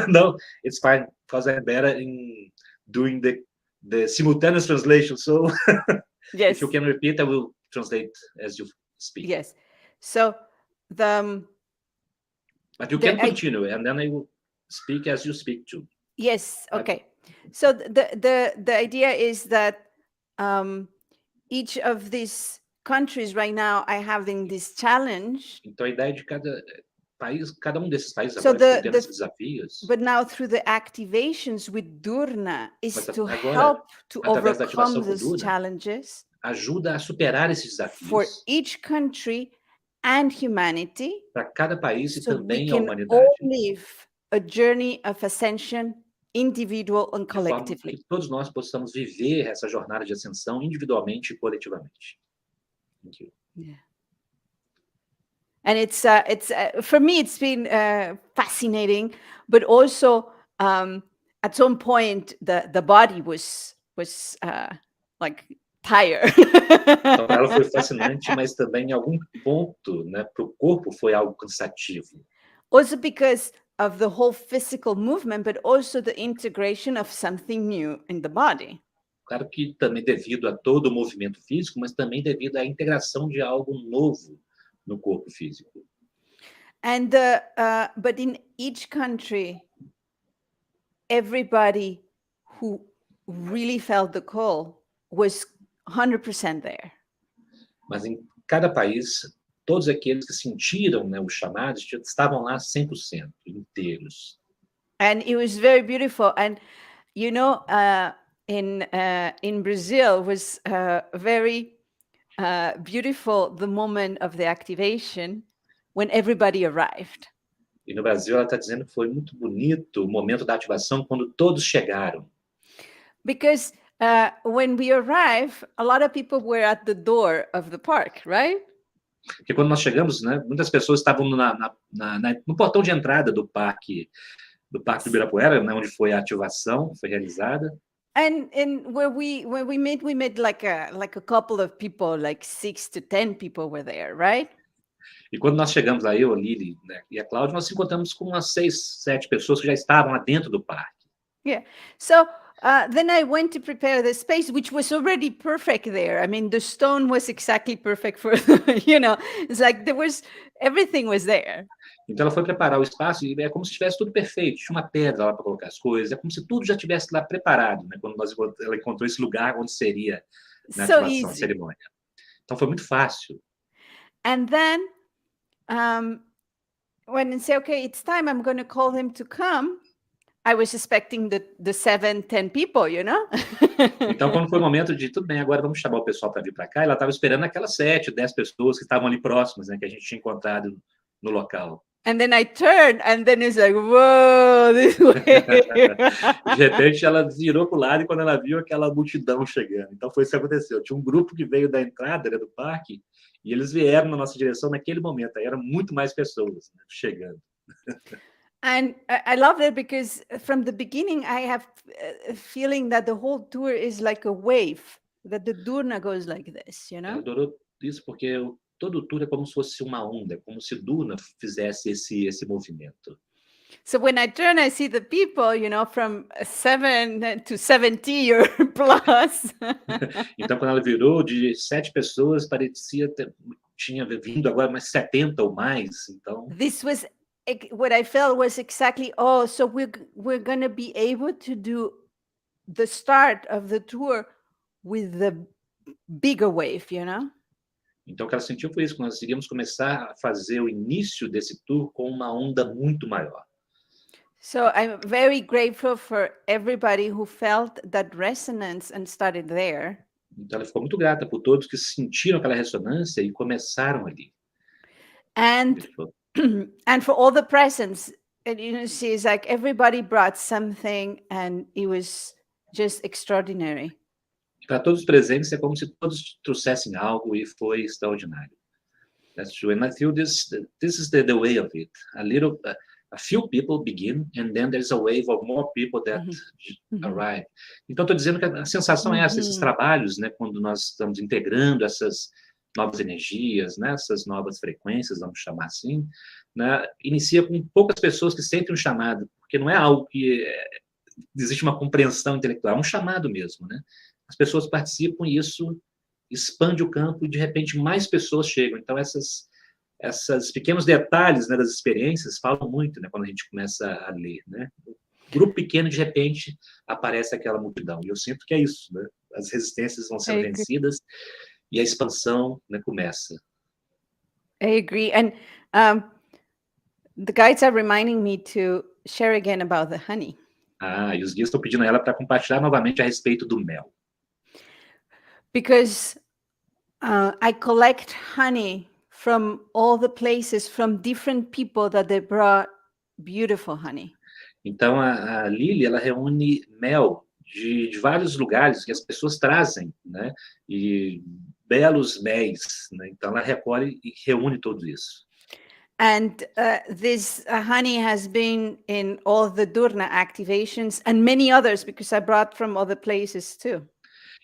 S1: No, it's fine. Because I'm better in doing the simultaneous translation. So
S2: Yes.
S1: if you can repeat, I will translate as you speak.
S2: Yes. So
S1: But you can continue, and then I will speak as you speak too.
S2: Yes. Okay. So the idea is that each of these countries right now are having this challenge.
S1: Então a ideia de cada país, cada desses países
S2: So
S1: agora tem esses desafios.
S2: But now through the activations with dUr-Rna is to
S1: agora,
S2: help to
S1: através da
S2: overcome
S1: ativação com
S2: these
S1: dUr-Rna,
S2: challenges
S1: ajuda a superar esses desafios
S2: for each country and humanity,
S1: para cada país e
S2: so we
S1: também a
S2: can
S1: humanidade.
S2: all live a journey of ascension, individual and
S1: De forma
S2: collectively.
S1: que todos nós possamos viver essa jornada de ascensão individualmente e coletivamente. Thank you.
S2: Yeah. And it's for me, it's been fascinating, but also at some point the body was like tired.
S1: Então, para ela foi fascinante, mas também em algum ponto, né, para o corpo foi algo cansativo.
S2: Also because of the whole physical movement, but also the integration of something new in the body.
S1: Claro que também devido a todo o movimento físico, mas também devido à integração de algo novo no corpo físico.
S2: And but in each country, everybody who really felt the call was 100% there.
S1: Mas em cada país, todos aqueles que sentiram, né, os chamados estavam lá 100% inteiros.
S2: And it was very beautiful. And you know, in Brazil was very beautiful the moment of the activation when everybody arrived.
S1: E no Brasil ela está dizendo que foi muito bonito o momento da ativação quando todos chegaram.
S2: Because when we arrived, a lot of people were at the door of the park, right?
S1: Porque quando nós chegamos, né, muitas pessoas estavam no portão de entrada do parque do Ibirapuera, né, onde foi a ativação, foi realizada.
S2: And when we met like a couple of people, like 6 to 10 people were there, right?
S1: E quando nós chegamos lá, eu, a Lili, né, e a Cláudia, nós nos encontramos com umas 6, 7 pessoas que já estavam lá dentro do parque.
S2: Yeah. So then I went to prepare the space, which was already perfect there. I mean, the stone was exactly perfect for, you know, it's like everything was there.
S1: Então ela foi preparar o espaço e é como se tivesse tudo perfeito. Tinha uma pedra lá para colocar as coisas. É como se tudo já estivesse lá preparado, né? Quando ela encontrou esse lugar onde seria na ativação, a cerimônia. Então foi muito fácil.
S2: And then when I say, okay, it's time, I'm going to call him to come, I was expecting the 7, 10 people, you know?
S1: Então, quando foi o momento de, tudo bem, agora vamos chamar o pessoal para vir para cá, ela estava esperando aquelas 7, 10 pessoas que estavam ali próximas, né, que a gente tinha encontrado no local.
S2: And then I turned, and then it's like, whoa, this way.
S1: De repente, ela virou para o lado e quando ela viu aquela multidão chegando. Então, foi isso que aconteceu. Tinha um grupo que veio da entrada, né, do parque E eles vieram na nossa direção naquele momento. Aí eram muito mais pessoas, né, chegando.
S2: And I love that because from the beginning, I have a feeling that the whole tour is like a wave, that the dUr-Rna goes like this, you
S1: Eu
S2: know?
S1: adoro isso porque todo o tour é como se fosse uma onda, é como se dUr-Rna fizesse esse movimento.
S2: So when I turn, I see the people, you know, from 7 to 70 or plus.
S1: Então, quando ela virou de 7 pessoas, parecia ter, tinha vindo agora mais 70 ou mais. Então,
S2: This was what I felt was exactly, oh, so we're going to be able to do the start of the tour with the bigger wave, you know?
S1: então o que ela sentiu foi isso, que nós iríamos começar a fazer o início desse tour com uma onda muito maior.
S2: So I'm very grateful for everybody who felt that resonance and started there.
S1: Então, ela ficou muito grata por todos que sentiram aquela ressonância e começaram ali.
S2: And
S1: Ele falou,
S2: and for all the presents, and you know, she's like, everybody brought something and it was just extraordinary.
S1: para todos os presentes, é como se todos trouxessem algo e foi extraordinário. That's true. And I feel this is the way of it. A few people begin, and then there's a wave of more people that arrive. Então, estou dizendo que a sensação é essa, esses trabalhos, né, quando nós estamos integrando essas novas energias, né, essas novas frequências, vamos chamar assim, né, inicia com poucas pessoas que sentem um chamado, porque não é algo que existe uma compreensão intelectual, é um chamado mesmo, né? As pessoas participam e isso expande o campo e, de repente, mais pessoas chegam. Então, esses pequenos detalhes, né, das experiências falam muito, né, quando a gente começa a ler, né? Grupo pequeno, de repente, aparece aquela multidão. E eu sinto que é isso, né? As resistências vão sendo vencidas e a expansão, né, começa.
S2: I agree. And the guides are reminding me to share again about the honey.
S1: E os guias estão pedindo a ela para compartilhar novamente a respeito do mel.
S2: Because I collect honey from all the places, from different people that they brought beautiful honey.
S1: Então, a Lily, ela reúne mel de vários lugares que as pessoas trazem, né? E belos méis, né? Então, ela recolhe e reúne tudo isso.
S2: And this honey has been in all the dUr-Rna activations and many others, because I brought from other places too.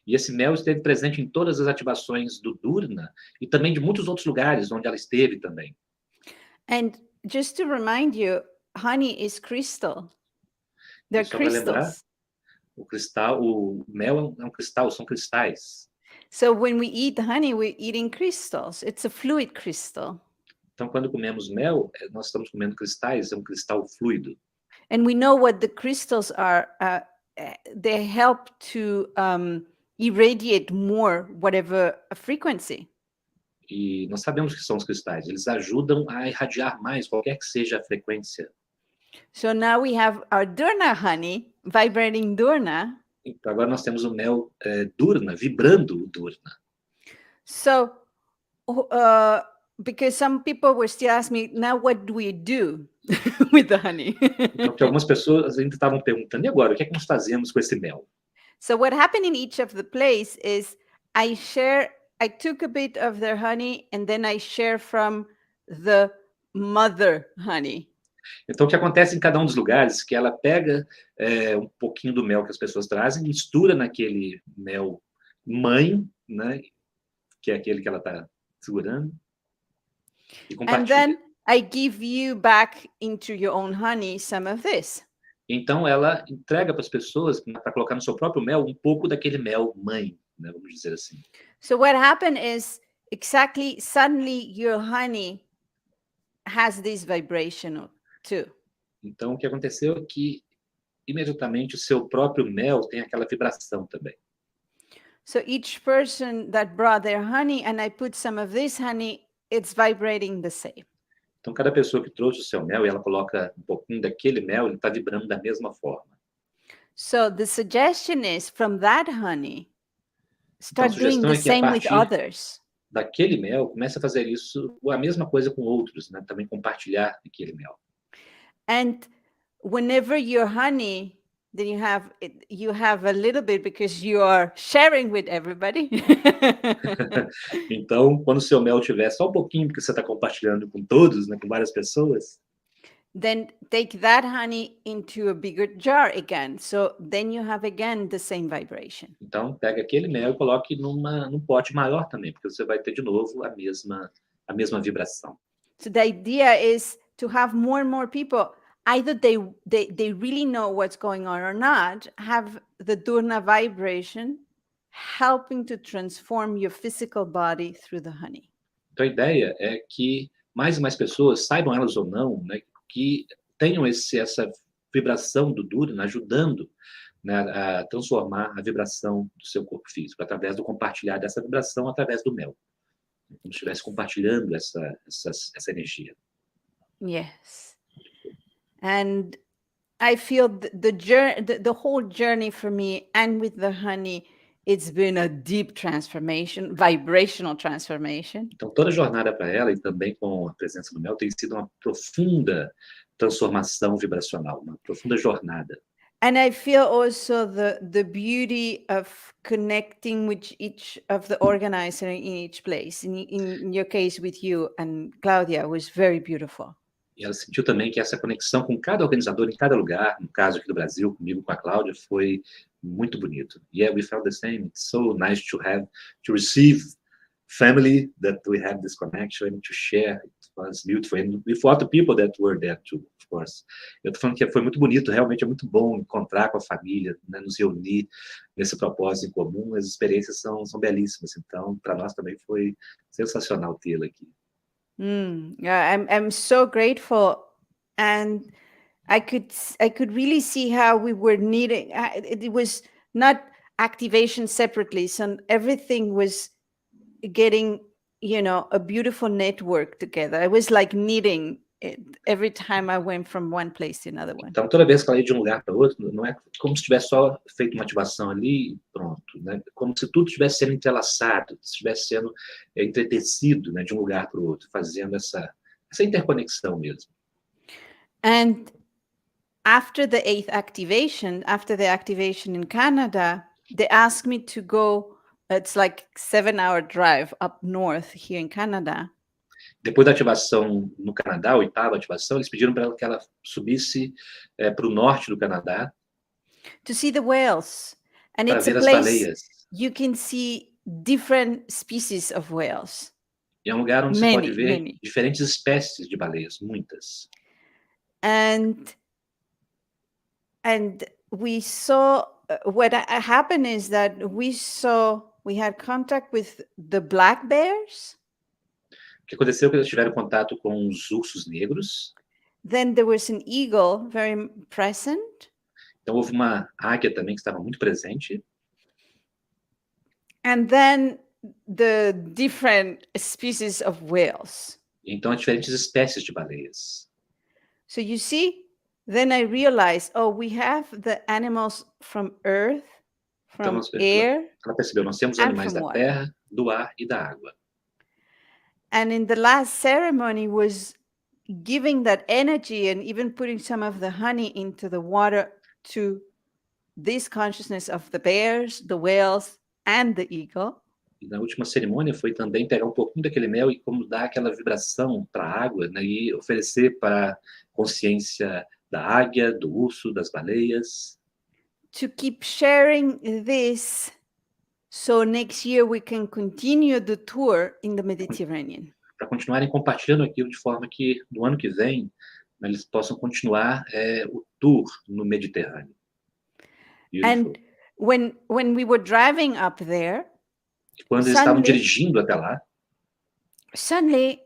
S1: E esse mel esteve presente em todas as ativações do dUr-Rna e também de muitos outros lugares onde ela esteve também.
S2: And just to remind you, honey is crystal. They're
S1: Só para lembrar,
S2: crystals.
S1: o mel é um cristal, são cristais.
S2: So when we eat honey, we're eating crystals. It's a fluid crystal.
S1: Então, quando comemos mel, nós estamos comendo cristais, é um cristal fluido.
S2: And we know what the crystals are. They help to irradiate more whatever frequency.
S1: E nós sabemos que são os cristais, eles ajudam a irradiar mais qualquer que seja a frequência.
S2: So now we have our dUr-Rna honey, vibrating dUr-Rna.
S1: Então, agora nós temos o mel dUr-Rna, vibrando o dUr-Rna.
S2: So, because some people were still asking me, now what do we do with the honey?
S1: Então, porque algumas pessoas ainda estavam perguntando, e agora, o que é que nós fazemos com esse mel?
S2: So what happened in each of the places is I took a bit of their honey and then I share from the mother honey.
S1: Então, o que acontece em cada um dos lugares é que ela pega um pouquinho do mel que as pessoas trazem, mistura naquele mel mãe, né, que é aquele que ela está segurando, e compartilha.
S2: And then I give you back into your own honey some of this.
S1: Então, ela entrega para as pessoas, para colocar no seu próprio mel, um pouco daquele mel mãe, né, vamos dizer assim.
S2: So what happened is suddenly your honey has this vibration too.
S1: Então, o que aconteceu é que, imediatamente, o seu próprio mel tem aquela vibração também.
S2: So each person that brought their honey and I put some of this honey, it's vibrating the same.
S1: Então, cada pessoa que trouxe o seu mel e ela coloca um pouquinho daquele mel, ele está vibrando da mesma forma.
S2: So the suggestion is, from that honey,
S1: Então, a
S2: start doing
S1: sugestão
S2: the
S1: é que, a
S2: same with
S1: partir
S2: others.
S1: daquele mel, comece a fazer isso, a mesma coisa com outros, né? Também compartilhar aquele mel.
S2: And whenever your honey then you have a little bit because you are sharing with everybody.
S1: Então, quando o seu mel tiver só um pouquinho, porque você está compartilhando com todos, né, com várias pessoas,
S2: Then take that honey into a bigger jar again. So then you have again the same vibration.
S1: então pega aquele mel e coloque num pote maior também, porque você vai ter de novo a mesma vibração.
S2: So the idea is to have more and more people, either they really know what's going on or not, have the dUr-Rna vibration helping to transform your physical body through the honey.
S1: Então a ideia é que mais e mais pessoas, saibam elas ou não, né, que tenham essa vibração do dUr-Rna ajudando, né, a transformar a vibração do seu corpo físico, através do compartilhar dessa vibração através do mel. Como se estivesse compartilhando essa energia.
S2: Yes. And I feel the whole journey for me and with the honey, it's been a deep transformation, vibrational transformation.
S1: Então, toda a jornada para ela, e também com a presença do mel, tem sido uma profunda transformação vibracional, uma profunda jornada.
S2: And I feel also the beauty of connecting with each of the organizer in each place. In your case with you and Claudia was very beautiful.
S1: E ela sentiu também que essa conexão com cada organizador em cada lugar, no caso aqui do Brasil, comigo, com a Cláudia, foi muito bonito. Yeah, we felt the same. It's so nice to receive family, that we have this connection, to share. It was beautiful. And with all the people that were there too, of course. Eu tô falando que foi muito bonito, realmente é muito bom encontrar com a família, né, nos reunir nesse propósito em comum. As experiências são belíssimas. Então, para nós também foi sensacional tê-la aqui.
S2: Yeah, I'm so grateful, and I could really see how we were needing. It was not activation separately, so everything was getting, a beautiful network together. I was like needing it every time I went from one place to another one.
S1: Então, toda vez que ela ia de um lugar para outro, não é como se tivesse só feito uma ativação ali e pronto, né? Como se tudo estivesse sendo entrelaçado, estivesse sendo entretecido, né, de um lugar para o outro, fazendo essa interconexão mesmo.
S2: And after the 8th activation, after the activation in Canada, they asked me to go, it's like 7-hour drive up north here in Canada.
S1: Depois da ativação no Canadá, a 8ª ativação, eles pediram para ela que ela subisse para o norte do Canadá.
S2: To see the whales. And
S1: para
S2: it's a
S1: ver as
S2: place
S1: baleias.
S2: you can see different species of whales.
S1: E é um lugar onde você pode ver diferentes espécies de baleias, muitas.
S2: And we saw, what happened is that we had contact with the black bears.
S1: O que aconteceu é que eles tiveram contato com os ursos negros.
S2: Then there was an eagle very present.
S1: Então houve uma águia também que estava muito presente.
S2: And then the different species of whales.
S1: Então há diferentes espécies de baleias.
S2: So you see, then I realized, we have the animals from earth, from air.
S1: Ela percebeu, nós temos animais da terra, do ar e da água.
S2: And in the last ceremony was giving that energy and even putting some of the honey into the water to this consciousness of the bears, the whales, and the eagle.
S1: E na última cerimônia foi também pegar um pouquinho daquele mel e como dar aquela vibração para a água, né, e oferecer para a consciência da águia, do urso, das baleias.
S2: To keep sharing this, so next year we can continue the tour in the Mediterranean.
S1: Para continuarem compartilhando aquilo de forma que no ano que vem, né, eles possam continuar o tour no Mediterrâneo.
S2: And when we were driving up there,
S1: quando eles estavam dirigindo até lá,
S2: suddenly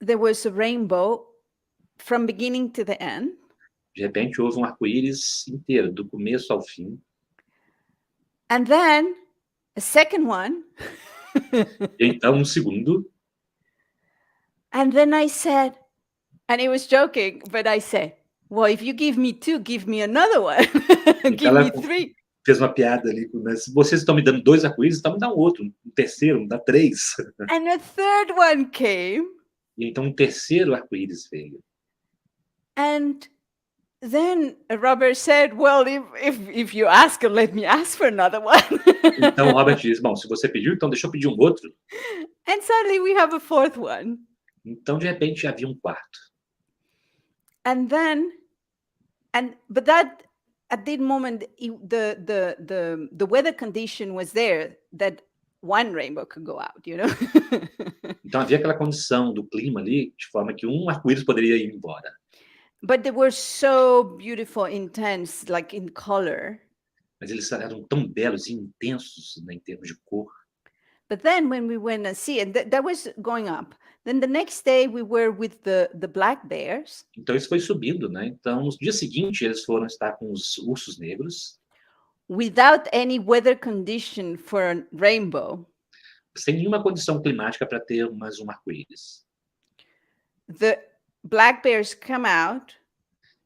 S2: there was a rainbow from beginning to the end.
S1: De repente houve um arco-íris inteiro, do começo ao fim.
S2: And then a second one.
S1: E então segundo.
S2: And then I said, and he was joking, but I said, well, if you give me 2, give me another one. Give me 3.
S1: Fez uma piada ali, né? Se vocês estão me dando 2 arco-íris, então me dá um outro, um terceiro, me dá 3.
S2: And a third one came.
S1: E então um terceiro arco-íris veio.
S2: And then Robert said, "Well, if you ask, let me ask for another one."
S1: Então o Robert diz: "Bom, se você pediu, então deixa eu pedir um outro".
S2: And suddenly we have a fourth one.
S1: Então, de repente, havia um quarto.
S2: And then, but that at that moment, the weather condition was there that one rainbow could go out, you know.
S1: Então havia aquela condição do clima ali, de forma que um arco-íris poderia ir embora.
S2: But they were so beautiful, intense, like in color.
S1: Mas eles eram tão belos e intensos, né, em termos de cor.
S2: But then when we went and see, and that was going up. Then the next day we were with the black bears.
S1: Então isso foi subindo, né. Então, no dia seguinte, eles foram estar com os ursos negros,
S2: Without any weather condition for a rainbow.
S1: sem nenhuma condição climática para ter mais um arco-íris.
S2: The black bears come out.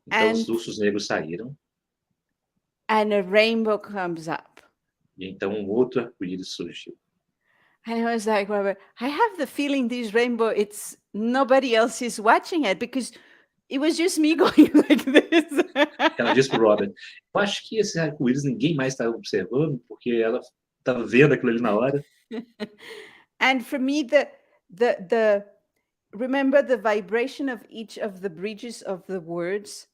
S1: Então os ursos negros saíram.
S2: And a rainbow comes up.
S1: E então um outro arco-íris surgiu.
S2: And I was like, Robert, I have the feeling this rainbow, it's nobody else is watching it because it was just me going like this.
S1: Ela disse para o Robert: "Eu acho que esse arco-íris ninguém mais está observando, porque ela estava vendo aquilo ali na hora".
S2: And for me, remember the vibration of each of the bridges of the words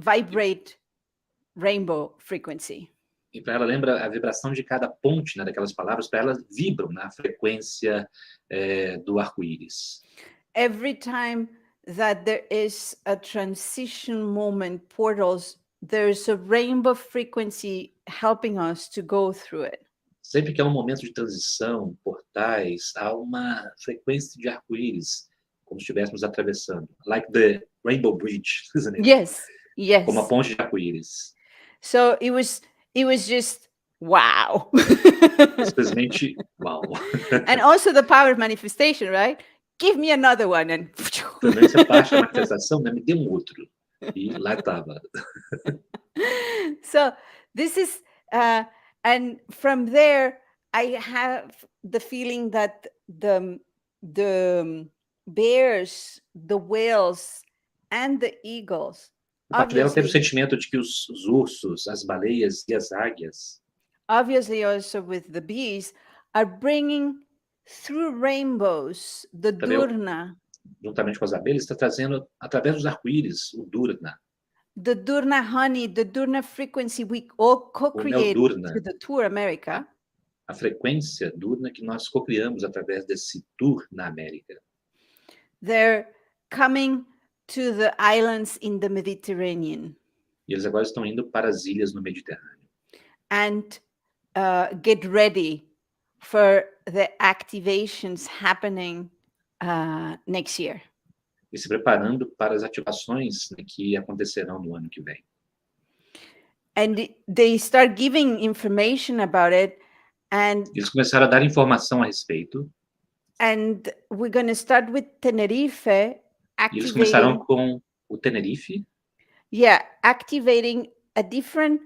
S2: vibrate rainbow frequency.
S1: E para ela lembra a vibração de cada ponte, né, daquelas palavras, para ela vibram na frequência do arco-íris.
S2: Every time that there is a transition moment, portals, there's a rainbow frequency helping us to go through it.
S1: Sempre que há um momento de transição, portais, há uma frequência de arco-íris, como se estivéssemos atravessando. Like the Rainbow Bridge, isn't it?
S2: Yes, yes.
S1: Como a ponte de arco-íris.
S2: So it was just wow.
S1: Simplesmente uau.
S2: And also the power of manifestation, right? Give me another one. And
S1: também essa parte da manifestação, né? Me dê um outro. E lá estava.
S2: So this is, and from there, I have the feeling that the bears, the whales, and the eagles,
S1: A parte dela teve o sentimento de que os ursos, as baleias e as águias,
S2: obviously also with the bees, are bringing through rainbows the dUr-Rna.
S1: Juntamente com as abelhas, está trazendo, através dos arco-íris, o dUr-Rna.
S2: The dUr-Rna honey, the dUr-Rna frequency we all co-create with the Tour America.
S1: A frequência dUr-Rna que nós co-criamos através desse tour na América.
S2: They're coming to the islands in the Mediterranean.
S1: E eles agora estão indo para as ilhas no Mediterrâneo.
S2: And get ready for the activations happening next year.
S1: E se preparando para as ativações, né, que acontecerão no ano que vem.
S2: And they start giving information about it, and
S1: eles começaram a dar informação a respeito.
S2: And we're going to start with Tenerife.
S1: E eles começaram com o Tenerife.
S2: Yeah, activating a different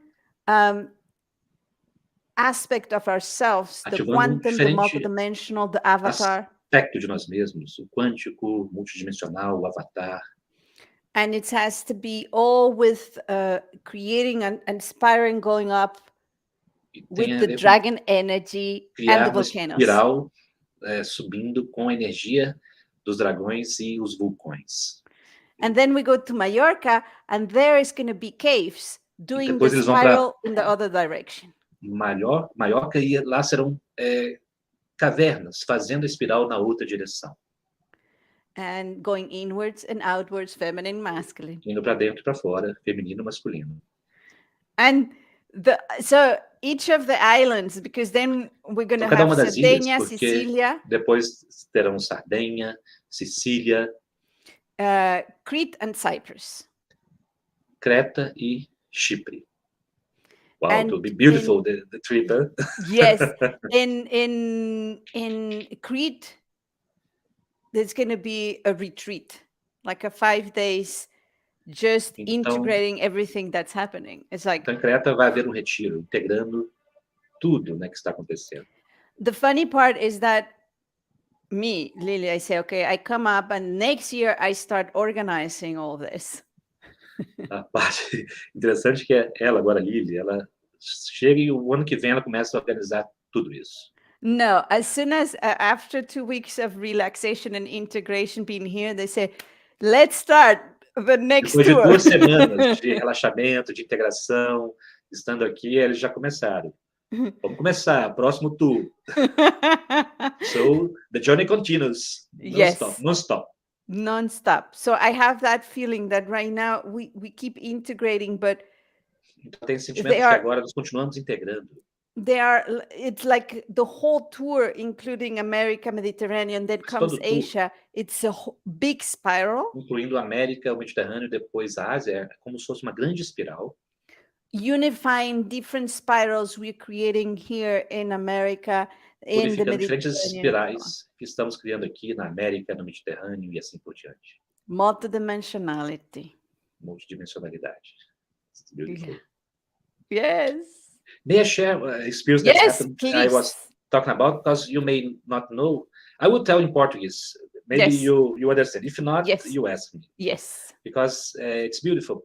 S2: aspect of ourselves, the quantum, the multidimensional, the avatar.
S1: Aspecto de nós mesmos, o quântico, multidimensional, o avatar.
S2: And it has to be all with creating and inspiring, going up with the dragon energy and the volcanoes.
S1: Espiral, subindo com a energia dos dragões e os vulcões.
S2: And then we go to Mallorca, and there is going to be caves doing the spiral in the other direction.
S1: Mallorca, e lá serão cavernas fazendo a espiral na outra direção.
S2: And going inwards and outwards, feminine, masculine.
S1: Indo para dentro e para fora, feminino e masculino.
S2: And so each of the islands, because then we're going to have Sardenha, Sicília.
S1: Depois terão Sardenha, Sicília.
S2: Crete and Cyprus.
S1: Creta e Chipre. Wow, it will be beautiful, the trip. Huh?
S2: Yes, in Crete, there's going to be a retreat, like a 5 days, just integrating everything that's happening. It's like.
S1: Então, em Creta vai haver retiro, integrando tudo, né, que está acontecendo.
S2: The funny part is that me, Lily, I say, okay, I come up, and next year I start organizing all this.
S1: A parte interessante que é ela agora, Lily, ela chega e o ano que vem ela começa a organizar tudo isso.
S2: No, as soon as after 2 weeks of relaxation and integration being here, they say, let's start the next
S1: Depois de
S2: tour.
S1: 2 semanas de relaxamento, de integração, estando aqui, eles já começaram. Vamos começar, próximo tour. So the journey continues, non-stop,
S2: Yes,
S1: non-stop.
S2: non-stop. So I have that feeling that right now we keep integrating, but
S1: Então tem esse sentimento
S2: they
S1: de que
S2: are
S1: agora nós continuamos integrando.
S2: it's like the whole tour, including America, Mediterranean, then
S1: Mas
S2: comes
S1: todo tour,
S2: Asia. It's a big spiral,
S1: incluindo a América, o Mediterrâneo, depois a Ásia, é como se fosse uma grande espiral,
S2: unifying different spirals we're creating here in America, in the
S1: purificando diferentes
S2: Mediterranean, and so on.
S1: espirais que estamos criando aqui na América, no Mediterrâneo e assim por diante.
S2: Multidimensionality.
S1: Multidimensionalidade. It's
S2: Yeah.
S1: beautiful.
S2: Yes.
S1: May I share an experience that
S2: Yes,
S1: happened I
S2: please.
S1: was talking about? Because you may not know. I will tell in Portuguese. Maybe
S2: Yes.
S1: you understand. If not,
S2: Yes.
S1: you ask me.
S2: Yes.
S1: Because it's beautiful.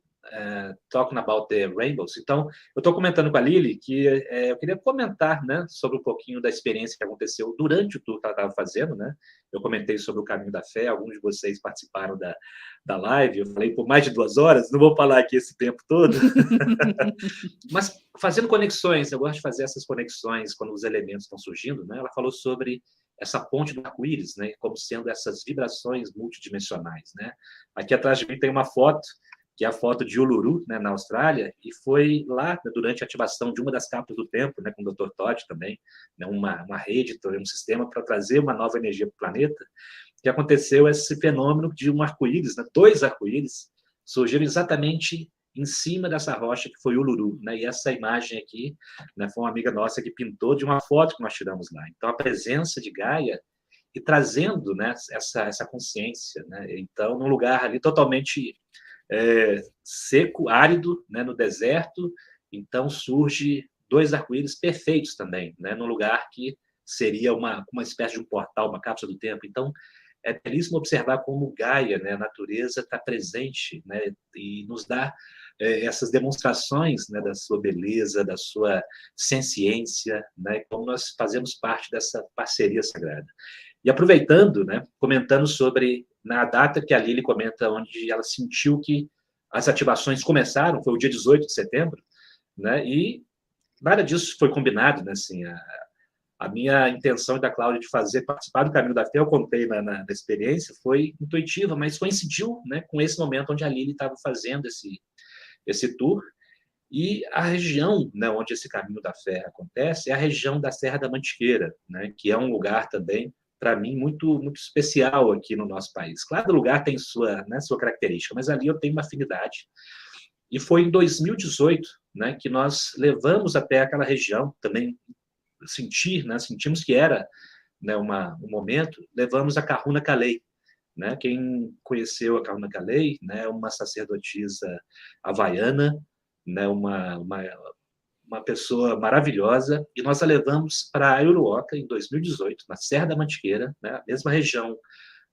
S1: Talking about the rainbows. Então, eu estou comentando com a Lily que eu queria comentar, né, sobre um pouquinho da experiência que aconteceu durante o tour que ela estava fazendo, né? Eu comentei sobre o Caminho da Fé, alguns de vocês participaram da live, eu falei por mais de 2 horas, não vou falar aqui esse tempo todo, mas fazendo conexões, eu gosto de fazer essas conexões quando os elementos estão surgindo, né? Ela falou sobre essa ponte do arco-íris, né, como sendo essas vibrações multidimensionais, né? Aqui atrás de mim tem uma foto, que é a foto de Uluru, né, na Austrália, e foi lá, né, durante a ativação de uma das capas do tempo, né, com o Dr. Todd também, né, uma rede, um sistema para trazer uma nova energia para o planeta, que aconteceu esse fenômeno de um arco-íris, né, 2 arco-íris, surgiram exatamente em cima dessa rocha que foi Uluru, né, e essa imagem aqui, né, foi uma amiga nossa que pintou de uma foto que nós tiramos lá. Então, a presença de Gaia e trazendo, né, essa consciência, né, então, num lugar ali totalmente seco, árido, né, no deserto, então surge 2 arco-íris perfeitos também, né, num lugar que seria uma espécie de um portal, uma cápsula do tempo. Então, é belíssimo observar como Gaia, né, a natureza, está presente, né, e nos dá essas demonstrações, né, da sua beleza, da sua senciência, né, como nós fazemos parte dessa parceria sagrada. E aproveitando, né, comentando sobre na data que a Lily comenta, onde ela sentiu que as ativações começaram, foi o dia 18 de setembro, né, e nada disso foi combinado, né, assim, a minha intenção e da Cláudia de participar do Caminho da Fé, eu contei na experiência, foi intuitiva, mas coincidiu, né, com esse momento onde a Lily estava fazendo esse tour, e a região, né, onde esse Caminho da Fé acontece é a região da Serra da Mantiqueira, né, que é um lugar também, para mim, muito, muito especial aqui no nosso país. Claro, o lugar tem sua característica, mas ali eu tenho uma afinidade. E foi em 2018, né, que nós levamos até aquela região, também sentimos que era, né, um momento, levamos a Kahuna Kalei, né? Quem conheceu a Kahuna Kalei, né, uma sacerdotisa havaiana, né, uma pessoa maravilhosa, e nós a levamos para a DUr-Rna em 2018, na Serra da Mantiqueira, né, a mesma região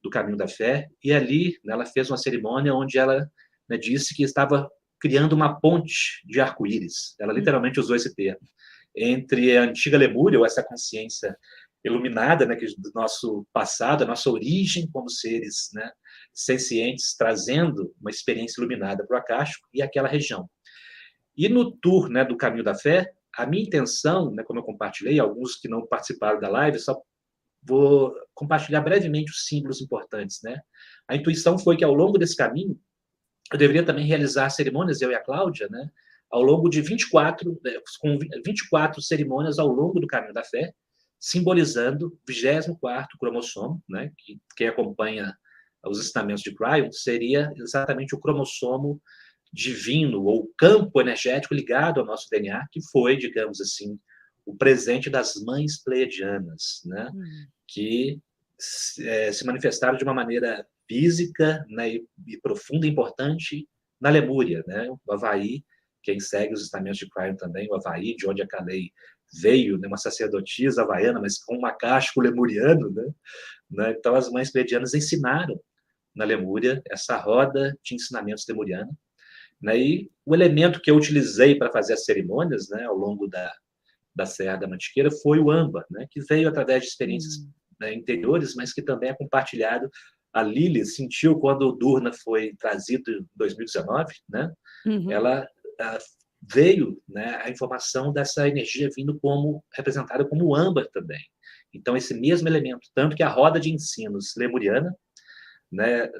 S1: do Caminho da Fé, e ali, né, ela fez uma cerimônia onde ela, né, disse que estava criando uma ponte de arco-íris. Ela literalmente usou esse termo entre a antiga Lemúria, ou essa consciência iluminada, né, do nosso passado, a nossa origem como seres, né, sencientes, trazendo uma experiência iluminada para o acástico, e aquela região. E no tour, né, do Caminho da Fé, a minha intenção, né, como eu compartilhei, alguns que não participaram da live, só vou compartilhar brevemente os símbolos importantes, né? A intuição foi que, ao longo desse caminho, eu deveria também realizar cerimônias, eu e a Cláudia, né, ao longo de 24 cerimônias ao longo do Caminho da Fé, simbolizando o 24º cromossomo, né, que quem acompanha os ensinamentos de Cryon seria exatamente o cromossomo divino, ou campo energético ligado ao nosso DNA, que foi, digamos assim, o presente das mães pleiadianas, né, que se manifestaram de uma maneira física, né, e profunda e importante na Lemúria, né, o Havaí, quem segue os ensinamentos de Cryon também, o Havaí, de onde a Kalei veio, né, uma sacerdotisa havaiana, mas com um macasco lemuriano, né, então as mães pleiadianas ensinaram na Lemúria essa roda de ensinamentos lemuriana, né? E o elemento que eu utilizei para fazer as cerimônias, né, ao longo da Serra da Mantiqueira foi o âmbar, né, que veio através de experiências, né, interiores, mas que também é compartilhado. A Lili sentiu quando o dUr-Rna foi trazido em 2019, né?
S2: Uhum.
S1: Ela veio, né, a informação dessa energia vindo como representada como âmbar também. Então, esse mesmo elemento, tanto que a roda de ensinos lemuriana, né,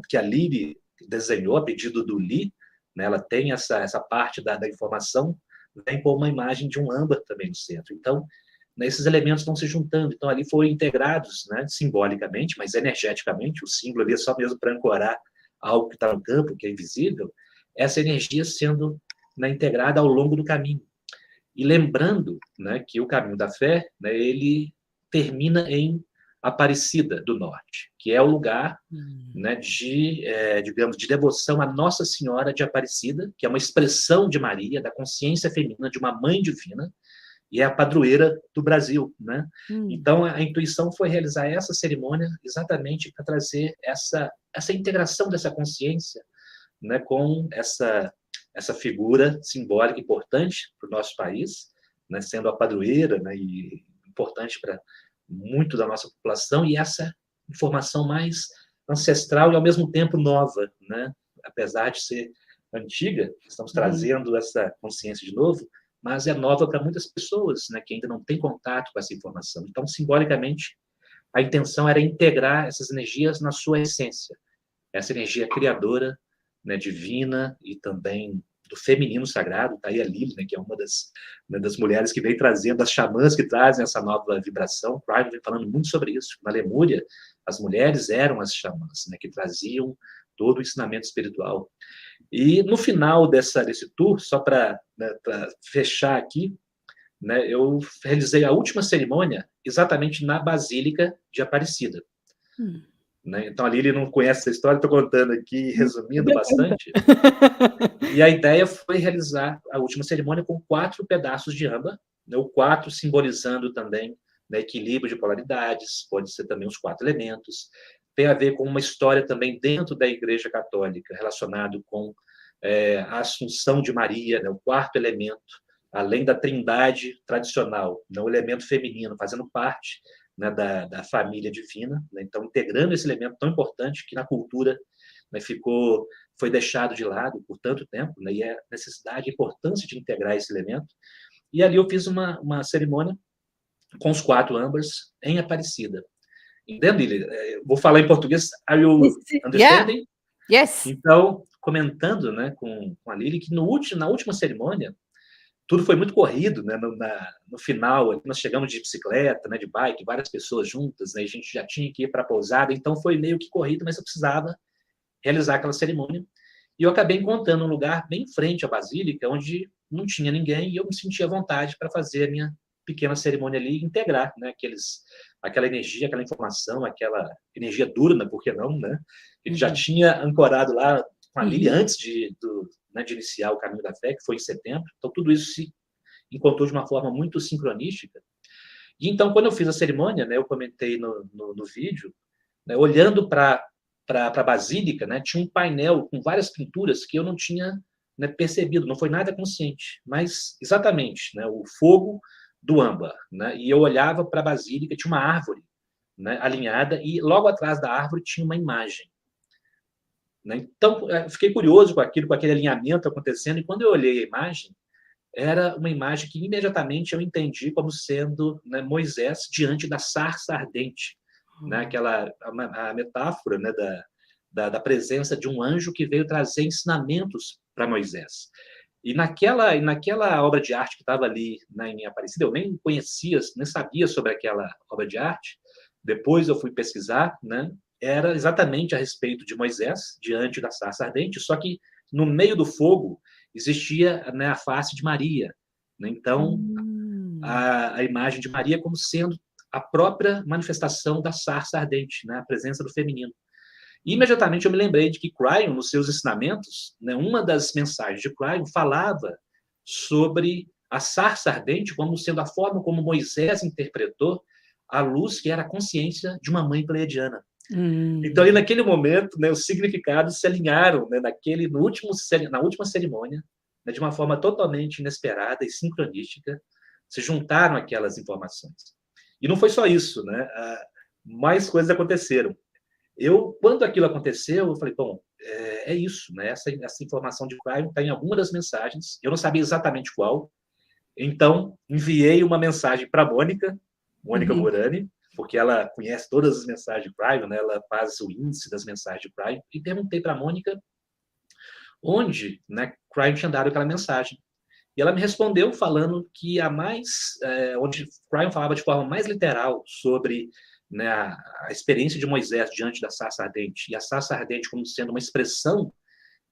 S1: que a Lili desenhou a pedido do Li, né, ela tem essa parte da informação, vem com uma imagem de um âmbar também no centro. Então, né, esses elementos vão se juntando. Então, ali foram integrados, né, simbolicamente, mas energeticamente, o símbolo ali é só mesmo para ancorar algo que está no campo, que é invisível, essa energia sendo, né, integrada ao longo do caminho. E lembrando, né, que o caminho da fé, né, ele termina em Aparecida do Norte, que é o lugar, né, digamos, de devoção à Nossa Senhora de Aparecida, que é uma expressão de Maria, da consciência feminina, de uma mãe divina, e é a padroeira do Brasil, né? Então, a intuição foi realizar essa cerimônia exatamente para trazer essa integração dessa consciência, né, com essa figura simbólica importante para o nosso país, né, sendo a padroeira, né, e importante para muito da nossa população, e essa informação mais ancestral e, ao mesmo tempo, nova, né? Apesar de ser antiga, estamos trazendo essa consciência de novo, mas é nova para muitas pessoas, né, que ainda não têm contato com essa informação. Então, simbolicamente, a intenção era integrar essas energias na sua essência, essa energia criadora, né, divina e também do feminino sagrado. Está aí a Lili, né, que é uma das mulheres que vem trazendo, as xamãs que trazem essa nova vibração. Cryon vem falando muito sobre isso. Na Lemúria, as mulheres eram as xamãs, né, que traziam todo o ensinamento espiritual. E no final desse tour, só para, né, fechar aqui, né, eu realizei a última cerimônia exatamente na Basílica de Aparecida. Né? Então, a Lili não conhece essa história, estou contando aqui, resumindo bastante. E a ideia foi realizar a última cerimônia com 4 pedaços de âmbar, né, o 4 simbolizando também, né, equilíbrio de polaridades, pode ser também os 4 elementos. Tem a ver com uma história também dentro da Igreja Católica, relacionado com a Assunção de Maria, né, o 4º elemento, além da trindade tradicional, né, o elemento feminino, fazendo parte, né, da família divina, né, então integrando esse elemento tão importante que na cultura, né, foi deixado de lado por tanto tempo, né, e a necessidade, a importância de integrar esse elemento. E ali eu fiz uma cerimônia com os 4 âmbars em Aparecida. Entende, Lili? Vou falar em português. Are you understanding?
S2: Yeah. Yes.
S1: Então, comentando, né, com a Lili, que na última cerimônia, tudo foi muito corrido, né? No final, nós chegamos de bicicleta, né, de bike, várias pessoas juntas, né, a gente já tinha que ir para a pousada, então foi meio que corrido, mas eu precisava realizar aquela cerimônia. E eu acabei encontrando um lugar bem em frente à Basílica, onde não tinha ninguém, e eu me sentia à vontade para fazer a minha pequena cerimônia ali, e integrar, né, aquela energia, aquela informação, aquela energia dUr-Rna, por que não, né? Ele já tinha ancorado lá com a Lili antes né, de iniciar o Caminho da Fé, que foi em setembro. Então, tudo isso se encontrou de uma forma muito sincronística. E então, quando eu fiz a cerimônia, né, eu comentei no vídeo, né, olhando para a Basílica, né, tinha um painel com várias pinturas que eu não tinha, né, percebido, não foi nada consciente, mas exatamente, né, o fogo do âmbar. Né, e eu olhava para a Basílica, tinha uma árvore, né, alinhada, e logo atrás da árvore tinha uma imagem. Né? Então, fiquei curioso com aquilo, com aquele alinhamento acontecendo, e quando eu olhei a imagem, era uma imagem que imediatamente eu entendi como sendo, né, Moisés diante da sarça ardente, né, a metáfora, né, da presença de um anjo que veio trazer ensinamentos para Moisés. E naquela obra de arte que estava ali, né, em Aparecida, eu nem conhecia, nem sabia sobre aquela obra de arte. Depois eu fui pesquisar, né, era exatamente a respeito de Moisés diante da sarça ardente, só que no meio do fogo existia, né, a face de Maria. Né? Então, a imagem de Maria como sendo a própria manifestação da sarça ardente, né, a presença do feminino. E, imediatamente eu me lembrei de que Cryon, nos seus ensinamentos, né, uma das mensagens de Cryon falava sobre a sarça ardente como sendo a forma como Moisés interpretou a luz que era a consciência de uma mãe pleiadiana. Então, ali naquele momento, né, os significados se alinharam, né, na última cerimônia, né, de uma forma totalmente inesperada e sincronística, se juntaram aquelas informações. E não foi só isso, né? Mais coisas aconteceram. Quando aquilo aconteceu, eu falei, bom, é isso, né? Essa informação de Cryon está em alguma das mensagens, eu não sabia exatamente qual, então enviei uma mensagem para a Mônica Morani, porque ela conhece todas as mensagens de Cryon, né? Ela faz o índice das mensagens de Cryon, e perguntei para a Mônica onde, né, Cryon tinha dado aquela mensagem. E ela me respondeu falando que onde Cryon falava de forma mais literal sobre, né, a experiência de Moisés diante da sarça ardente, e a sarça ardente como sendo uma expressão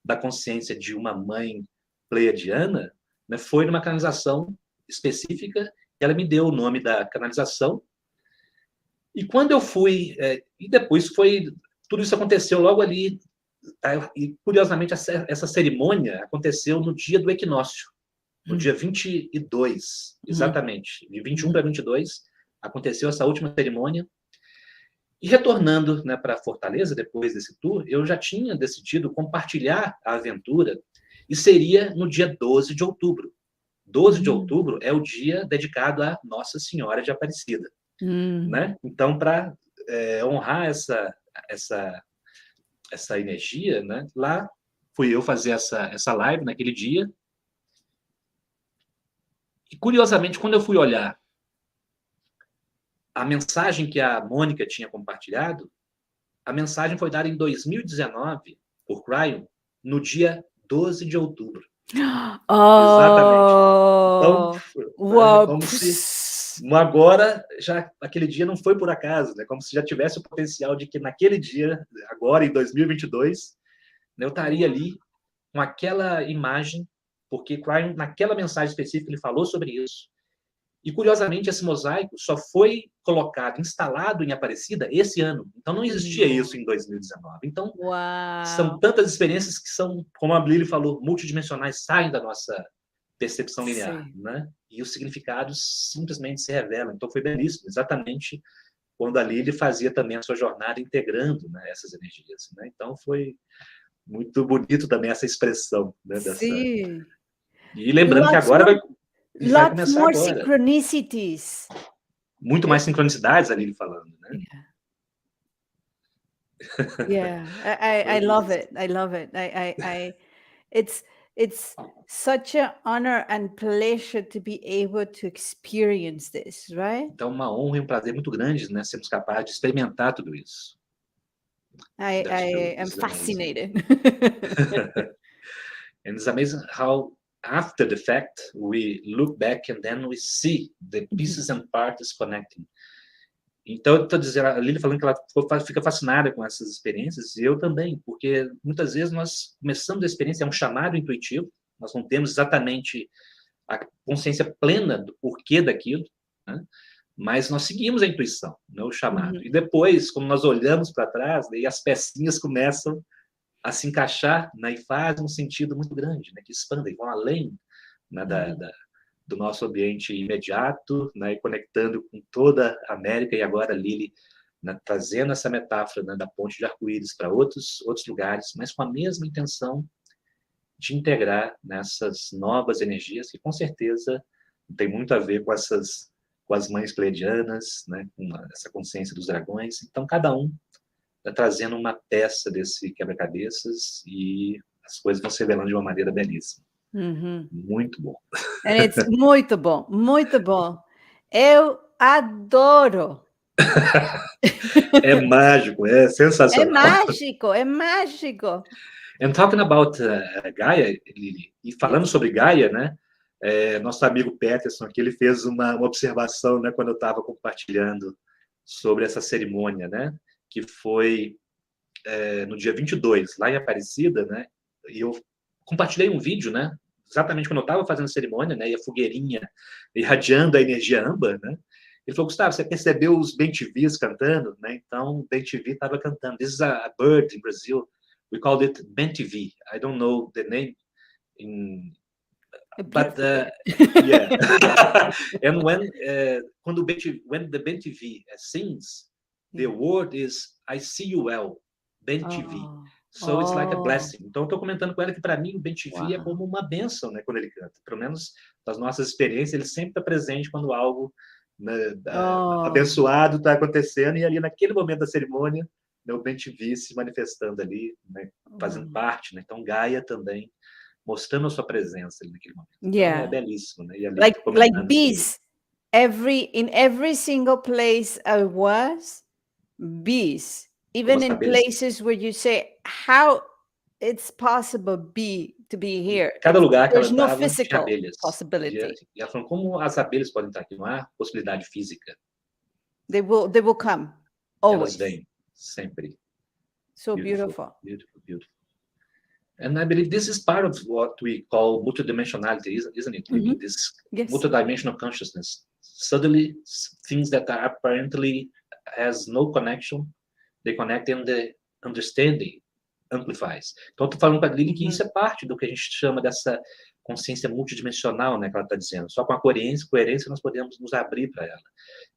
S1: da consciência de uma mãe pleiadiana, né, foi numa canalização específica, e ela me deu o nome da canalização. E quando eu fui, e depois tudo isso aconteceu logo ali, e curiosamente essa cerimônia aconteceu no dia do equinócio, no dia 22, exatamente, de 21 para 22, aconteceu essa última cerimônia. E retornando, né, para Fortaleza, depois desse tour, eu já tinha decidido compartilhar a aventura, e seria no dia 12 de outubro. 12 de outubro é o dia dedicado a Nossa Senhora de Aparecida. Né? Então, para honrar essa energia, né, lá fui eu fazer essa live naquele dia. E, curiosamente, quando eu fui olhar a mensagem que a Mônica tinha compartilhado, a mensagem foi dada em 2019 por Cryon, no dia 12 de outubro. Exatamente. Então, né, como se agora, já aquele dia não foi por acaso, né? Como se já tivesse o potencial de que naquele dia, agora em 2022, né, eu estaria ali com aquela imagem, porque Cryon, naquela mensagem específica, ele falou sobre isso. E, curiosamente, esse mosaico só foi colocado, instalado em Aparecida esse ano. Então, não existia isso em 2019. Então, são tantas experiências que são, como a Lili falou, multidimensionais, saem da nossa percepção linear, né? E os significados simplesmente se revelam. Então, foi belíssimo, exatamente quando a Lili fazia também a sua jornada integrando, né, essas energias, né? Então, foi muito bonito também essa expressão, né,
S2: Sim.
S1: E lembrando que agora vai
S2: Lots
S1: começar
S2: more
S1: agora.
S2: synchronicities.
S1: Muito mais sincronicidades, a Lili falando, né?
S2: Yeah, I love it. I love it. It's such an honor and pleasure to be able to experience this, right?
S1: Então, uma honra e um prazer muito grande, né, sermos capazes de experimentar tudo isso.
S2: I am fascinated.
S1: And it's amazing how, after the fact, we look back and then we see the pieces and parts connecting. Então, eu estou dizendo, a Lili falando que ela fica fascinada com essas experiências, e eu também, porque muitas vezes nós começamos a experiência, é um chamado intuitivo, nós não temos exatamente a consciência plena do porquê daquilo, né? Mas nós seguimos a intuição, né, o chamado. E depois, quando nós olhamos para trás, daí as pecinhas começam a se encaixar, né, e fazem um sentido muito grande, né, que expandem, vão além, né, do nosso ambiente imediato, né, e conectando com toda a América, e agora a Lili, né, trazendo essa metáfora, né, da ponte de arco-íris para outros lugares, mas com a mesma intenção de integrar nessas novas energias, que com certeza tem muito a ver com as mães pleiadianas, né, com essa consciência dos dragões. Então, cada um está trazendo uma peça desse quebra-cabeças, e as coisas vão se revelando de uma maneira belíssima. Muito bom.
S2: And it's muito bom, muito bom. Eu adoro.
S1: É mágico, é sensacional.
S2: É mágico, é mágico.
S1: And talking about Gaia, Lili, e falando sobre Gaia, né? Nosso amigo Peterson aqui, ele fez uma observação, né, quando eu estava compartilhando sobre essa cerimônia, né? Que foi no dia 22, lá em Aparecida, né? E eu compartilhei um vídeo, né? Exatamente quando eu estava fazendo a cerimônia, né? E a fogueirinha irradiando a energia âmbar, né? Ele falou, Gustavo, você percebeu os bem-te-vis cantando, né? Então, o bem-te-vi estava cantando. This is a bird in Brazil. We called it bem-te-vi. I don't know the name but yeah. And when the bem-te-vi sings, The word is I see you well, Ben-TV.
S2: Oh.
S1: So it's like a
S2: Oh,
S1: blessing. Então, eu estou comentando com ela que, para mim, o Ben-TV é
S2: wow.
S1: como uma bênção, né, quando ele canta. Pelo menos, das nossas experiências, ele sempre está presente quando algo, né,
S2: Oh,
S1: abençoado está acontecendo, e ali, naquele momento da cerimônia, né, o Ben-TV se manifestando ali, né, fazendo parte. Né? Então, Gaia também mostrando a sua presença ali naquele momento. Então, é
S2: yeah.
S1: belíssimo. Né? E ali
S2: Like
S1: comentando que...
S2: bees. In every single place I was, bees.
S1: Como
S2: Even
S1: as
S2: in
S1: abelhas...
S2: places where you say, how it's possible to be here.
S1: Cada lugar que ela
S2: There's no
S1: estava tinha
S2: physical
S1: abelhas.
S2: possibility.
S1: E ela falou, como as abelhas podem estar aqui? Não há possibilidade física.
S2: They will come
S1: Elas
S2: always.
S1: vêm sempre.
S2: So beautiful.
S1: Beautiful, beautiful. And I believe this is part of what we call multidimensionality, isn't it?
S2: Mhm.
S1: This
S2: Yes.
S1: multidimensional consciousness. Suddenly, things that are apparently has no connection, they connect and the understanding amplifies. Então, estou falando para a Lili que isso é parte do que a gente chama dessa consciência multidimensional, né, que ela está dizendo. Só com a coerência nós podemos nos abrir para ela.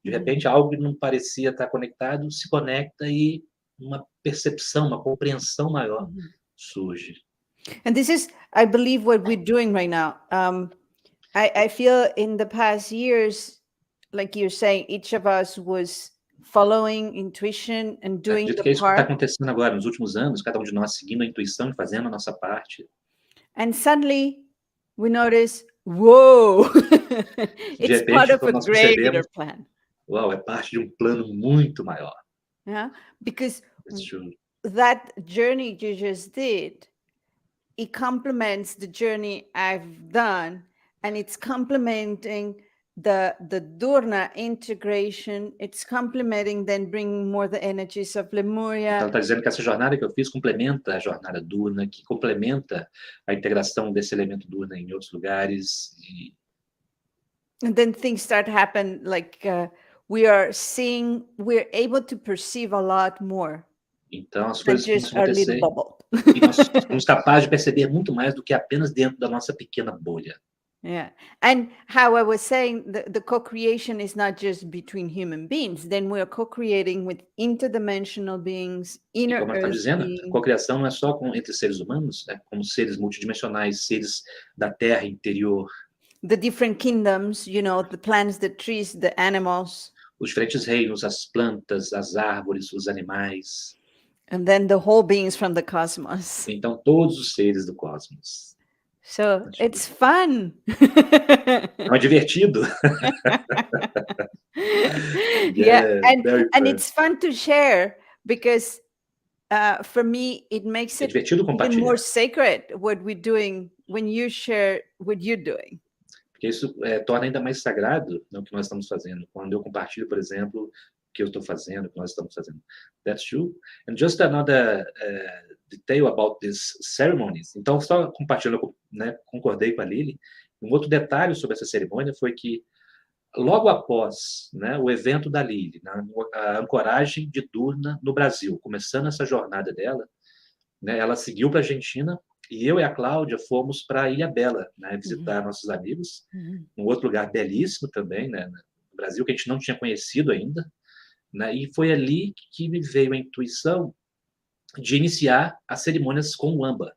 S1: De repente, algo que não parecia estar conectado se conecta e uma percepção, uma compreensão maior surge.
S2: And this is, I believe, what we're doing right now. I feel in the past years, like you're saying, each of us was following intuition and doing
S1: Acredito
S2: the
S1: que é isso que está
S2: part.
S1: acontecendo agora, nos últimos anos, cada um de nós seguindo a intuição e fazendo a nossa parte.
S2: And suddenly we notice, whoa,
S1: De
S2: it's part
S1: repente,
S2: of a
S1: quando nós
S2: greater
S1: percebemos,
S2: plan.
S1: uau, é parte de um plano muito maior.
S2: Yeah, because
S1: That's true.
S2: that journey you just did, it complements the journey I've done, and it's complementing the dUr-Rna integration. It's complementing, then bringing more the energies of Lemuria.
S1: Ela está dizendo que essa jornada que eu fiz complementa a jornada dUr-Rna, que complementa a integração desse elemento dUr-Rna em outros lugares.
S2: And then things start happen, like we're able to perceive a lot more.
S1: Então, as
S2: than
S1: coisas
S2: just
S1: começam a
S2: our little
S1: acontecer
S2: bubble.
S1: e nós somos capazes de perceber muito mais do que apenas dentro da nossa pequena bolha.
S2: Yeah. And how I was saying, the co-creation is not just between human beings. Then we are co-creating with interdimensional beings,
S1: E
S2: inner
S1: como eu estava
S2: earth
S1: dizendo, a
S2: beings.
S1: cocriação não é só entre seres humanos, é como seres multidimensionais, seres da Terra interior.
S2: The different kingdoms, you know, the plants, the trees, the animals.
S1: Os diferentes reinos, as plantas, as árvores, os animais.
S2: And then the whole beings from the cosmos.
S1: Então, todos os seres do cosmos.
S2: So it's fun.
S1: É divertido.
S2: Yeah, and it's fun to share, because for me it makes it even more sacred what we're doing when you share what you're doing.
S1: Porque isso torna ainda mais sagrado, né, o que nós estamos fazendo. Quando eu compartilho, por exemplo, o que eu estou fazendo, o que nós estamos fazendo. That's true. And just another detail about these ceremonies. Então, só compartilhando, né, concordei com a Lili. Um outro detalhe sobre essa cerimônia foi que, logo após, né, o evento da Lili, a ancoragem de dUr-Rna no Brasil, começando essa jornada dela, né, ela seguiu para a Argentina, e eu e a Cláudia fomos para a Ilha Bela, né, visitar nossos amigos, um outro lugar belíssimo também, né, no Brasil, que a gente não tinha conhecido ainda, né, e foi ali que me veio a intuição de iniciar as cerimônias com o Amba.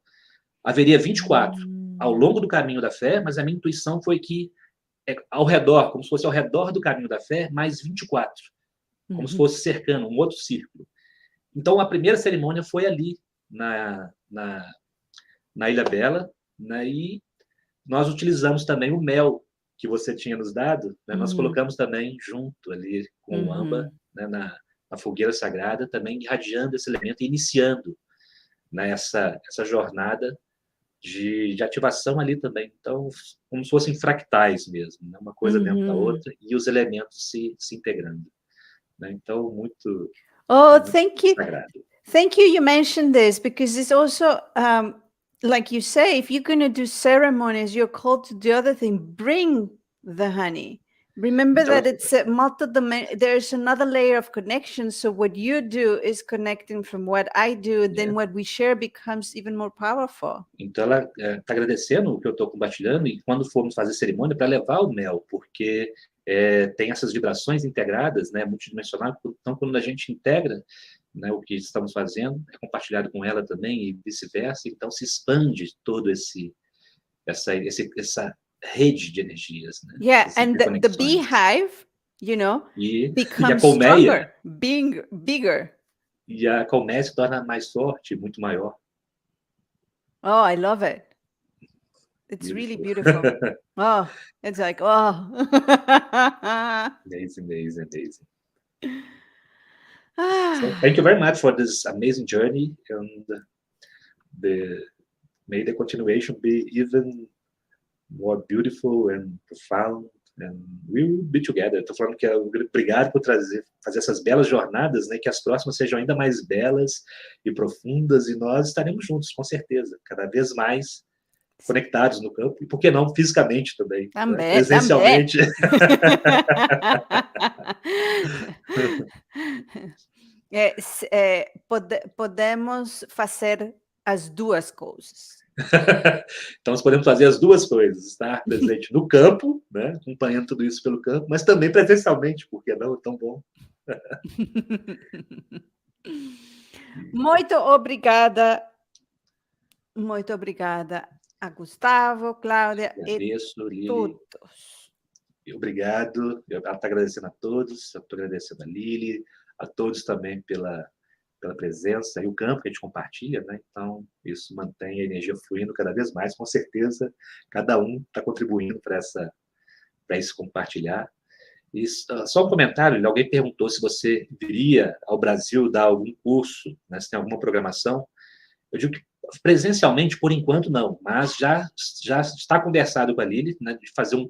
S1: Haveria 24 ao longo do caminho da fé, mas a minha intuição foi que ao redor, como se fosse ao redor do caminho da fé, mais 24, como se fosse cercando um outro círculo. Então, a primeira cerimônia foi ali, na Ilha Bela, né, e nós utilizamos também o mel que você tinha nos dado, né, nós colocamos também junto ali com o Amba, né, na fogueira sagrada, também irradiando esse elemento e iniciando, né, essa jornada de ativação ali também. Então, como se fossem fractais mesmo, né, uma coisa dentro da outra e os elementos se integrando. Né, então, muito,
S2: Thank you.
S1: sagrado.
S2: Thank you. You mentioned this, because it's also, like you say, if you're going to do ceremonies, you're called to do other thing. Bring the honey. Remember that it's a there's another layer of connection. So what you do is connecting from what I do, then what we share becomes even more powerful.
S1: Então, ela está agradecendo o que eu estou compartilhando, e quando formos fazer cerimônia, para levar o mel, porque tem essas vibrações integradas, né, multidimensional. Então, quando a gente integra, né, o que estamos fazendo, é compartilhado com ela também e vice-versa. Então, se expande todo essa rede de energias, né,
S2: Yeah,
S1: essas
S2: and the
S1: interconexões.
S2: beehive, you know,
S1: E a
S2: becomes
S1: colmeia,
S2: stronger, being bigger.
S1: se torna mais forte, muito maior.
S2: Oh, I love it. It's really beautiful. Oh, it's like, oh.
S1: Amazing, amazing, amazing. So
S2: Ah,
S1: thank you very much for this amazing journey, and may the continuation be even more beautiful and profound, and we will be together. Estou falando que obrigado por fazer essas belas jornadas, né? Que as próximas sejam ainda mais belas e profundas, e nós estaremos juntos, com certeza, cada vez mais conectados no campo, e por que não fisicamente também, né?
S2: também, também.
S1: Presencialmente.
S2: Podemos fazer as duas coisas.
S1: Então, nós podemos fazer as duas coisas, estar presente no campo, né, acompanhando tudo isso pelo campo, mas também presencialmente, porque não é tão bom.
S2: Muito obrigada a Gustavo, Cláudia e
S1: Agradeço, Lili.
S2: todos.
S1: Obrigado. Ela está agradecendo a todos, eu estou agradecendo a Lili, a todos também pela presença e o campo que a gente compartilha, né? Então, isso mantém a energia fluindo cada vez mais, com certeza, cada um está contribuindo para esse compartilhar. E só um comentário, alguém perguntou se você viria ao Brasil dar algum curso, né, se tem alguma programação. Eu digo que presencialmente, por enquanto, não, mas já está conversado com a Lili, né, de fazer um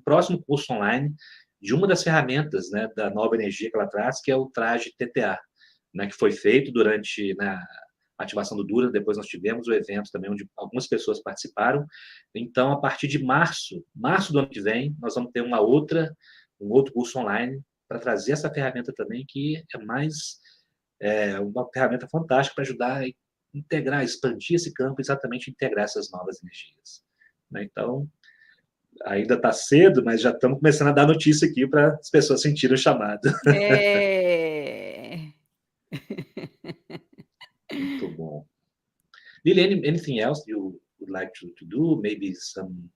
S1: próximo curso online de uma das ferramentas, né, da nova energia que ela traz, que é o traje TTA, né, que foi feito durante a ativação do dUr-Rna. Depois nós tivemos o evento também, onde algumas pessoas participaram. Então, a partir de março do ano que vem, nós vamos ter um outro curso online para trazer essa ferramenta também, que é uma ferramenta fantástica para ajudar a integrar, expandir esse campo, exatamente integrar essas novas energias. Então, ainda está cedo, mas já estamos começando a dar notícia aqui para as pessoas sentirem o chamado. Muito bom. Lili, anything else you would like to do? Maybe some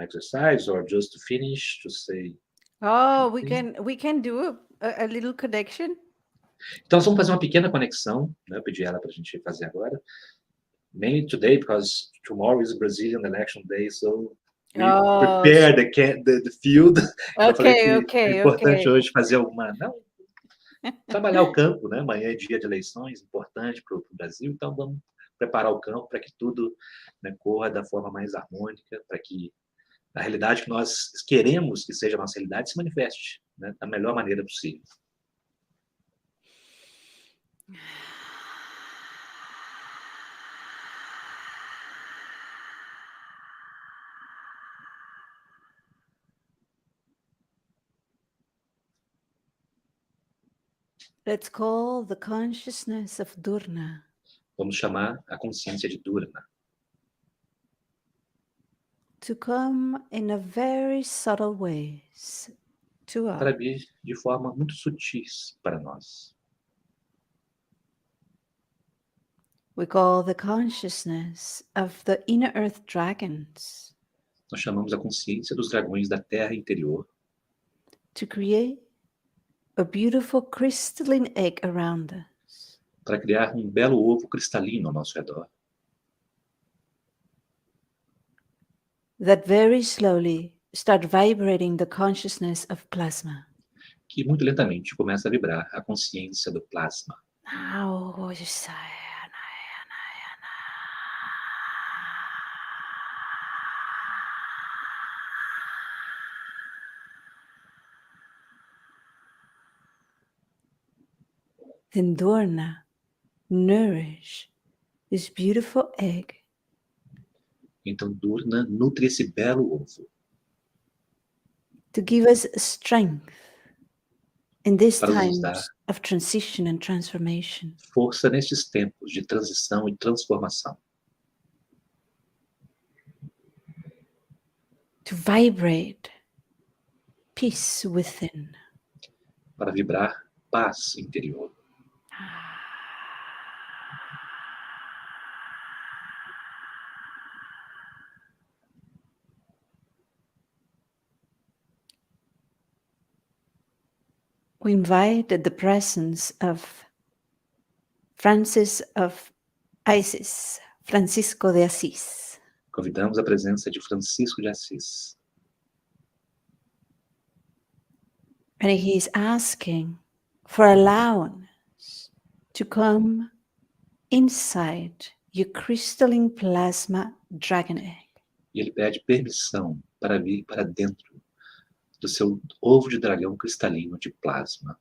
S1: exercise, or just to finish, to say...
S2: Oh, we can do a little connection.
S1: Então, nós vamos fazer uma pequena conexão, né? Eu pedi ela para a gente fazer agora. Mainly today, because tomorrow is Brazilian election day, so we prepare the field. Eu falei que é importante hoje fazer trabalhar o campo, né? Amanhã é dia de eleições, importante para o Brasil, então vamos preparar o campo para que tudo, né, corra da forma mais harmônica, para que a realidade que nós queremos que seja a nossa realidade se manifeste, né, da melhor maneira possível.
S2: Let's call the consciousness of dUr-Rna.
S1: Vamos chamar a consciência de dUr-Rna
S2: To come in a very subtle ways to us.
S1: Para vir de forma muito sutis para nós.
S2: We call the consciousness of the inner earth dragons.
S1: Nós chamamos a consciência dos dragões da terra interior.
S2: To create a beautiful crystalline egg around us.
S1: Para criar um belo ovo cristalino ao nosso redor.
S2: That very slowly start vibrating the consciousness of plasma.
S1: Que muito lentamente começa a vibrar a consciência do plasma.
S2: Then dUr-Rna nourish this beautiful egg.
S1: Então dUr-Rna nutre esse belo ovo.
S2: To give us strength in these
S1: Para nos
S2: times
S1: dar
S2: of transition and transformation.
S1: Força nestes tempos de transição e transformação.
S2: to vibrate peace within.
S1: para vibrar paz interior.
S2: We invite the presence of Francis of Isis, Francisco de Assis.
S1: Convidamos a presença de Francisco de Assis.
S2: And he's asking for allowance to come inside your crystalline plasma dragon egg.
S1: E ele pede permissão para vir para dentro do seu ovo de dragão cristalino de plasma.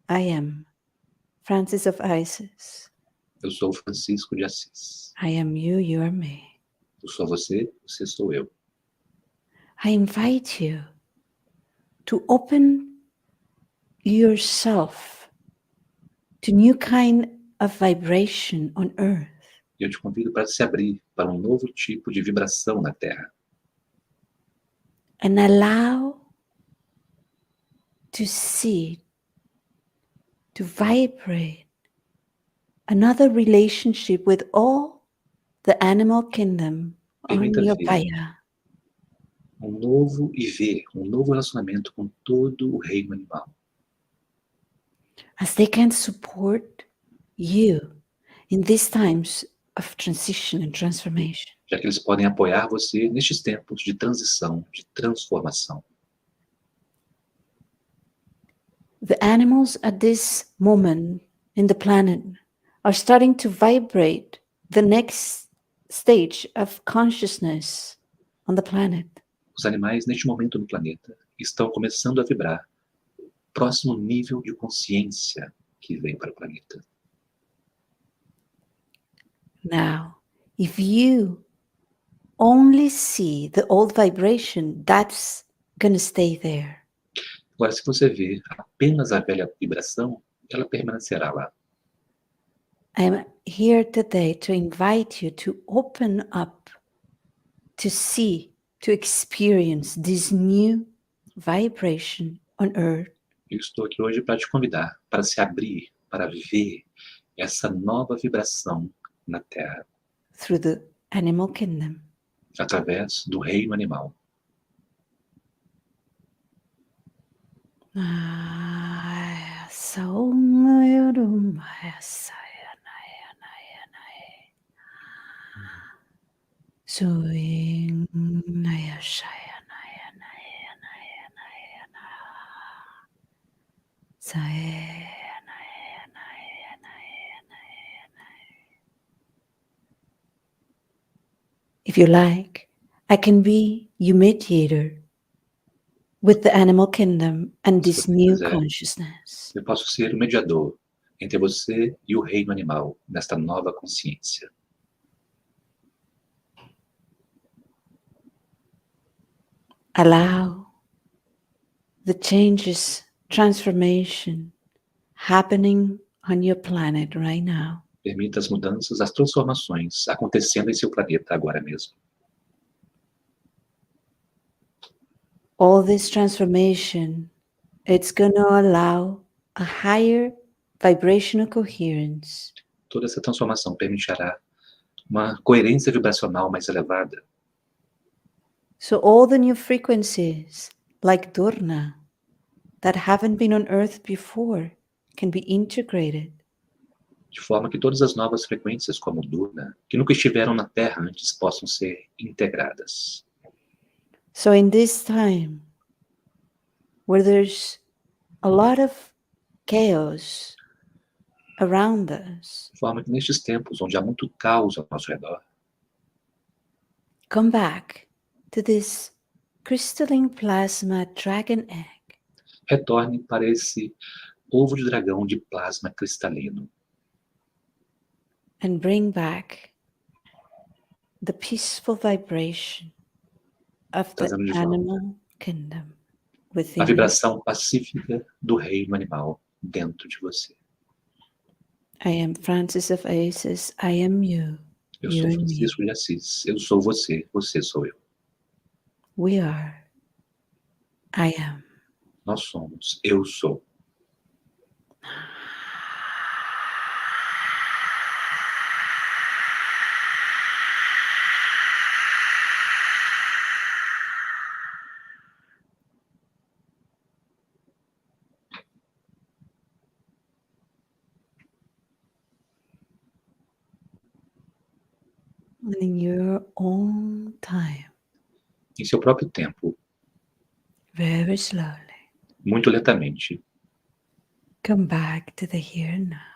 S2: I am Francis of Isis.
S1: Eu sou Francisco de Assis.
S2: I am you, you are me.
S1: Eu sou você, você sou eu.
S2: I invite you to open yourself to new kind of vibration on earth.
S1: E eu te convido para se abrir para um novo tipo de vibração na Terra.
S2: And allow to see, to vibrate another relationship with all the animal kingdom on
S1: Permita
S2: your
S1: ver
S2: Gaia.
S1: um novo e ver um novo relacionamento com todo o reino animal.
S2: As they can support you in these times of transition and transformation.
S1: Já que eles podem apoiar você nestes tempos de transição, de transformação.
S2: The animals at this moment in the planet are starting to vibrate the next stage of consciousness on the planet.
S1: Os animais, neste momento no planeta, estão começando a vibrar o próximo nível de consciência que vem para o planeta.
S2: Now, if you only see the old vibration, that's going to stay there.
S1: Agora, se você vê apenas a velha vibração, ela permanecerá lá.
S2: I'm here today to invite you to open up, to see, to experience this new vibration on earth.
S1: Eu estou aqui hoje para te convidar, para se abrir, para ver essa nova vibração na Terra,
S2: Through the animal kingdom.
S1: através do reino animal.
S2: If you like, I can be your mediator with the animal kingdom and this new consciousness.
S1: Eu posso ser o mediador entre você e o reino animal nesta nova consciência.
S2: Allow the changes, transformation happening on your planet right now.
S1: Permita as mudanças, as transformações acontecendo em seu planeta agora mesmo.
S2: All this transformation, it's going to allow a higher vibrational coherence.
S1: Toda essa transformação permitirá uma coerência vibracional mais elevada.
S2: So all the new frequencies, like dUr-Rna, that haven't been on Earth before, can be integrated.
S1: De forma que todas as novas frequências, como dUr-Rna, que nunca estiveram na Terra antes, possam ser integradas.
S2: So in this time, where there's a lot of chaos around us,
S1: De forma que nestes tempos, onde há muito caos ao nosso redor,
S2: come back to this crystalline plasma dragon egg.
S1: retorne para esse ovo de dragão de plasma cristalino.
S2: And bring back the peaceful vibration of the
S1: trazendo de volta
S2: animal kingdom
S1: a
S2: within you.
S1: vibração pacífica do reino animal dentro de você.
S2: I am Francis of Assisi. I am you.
S1: Eu
S2: You
S1: sou
S2: and me.
S1: Francisco de Assis. Eu sou você. Você sou eu.
S2: We are. I am.
S1: Nós somos. Eu sou.
S2: And in your own time,
S1: Em seu próprio tempo,
S2: very slowly,
S1: muito lentamente,
S2: come back to the here and now.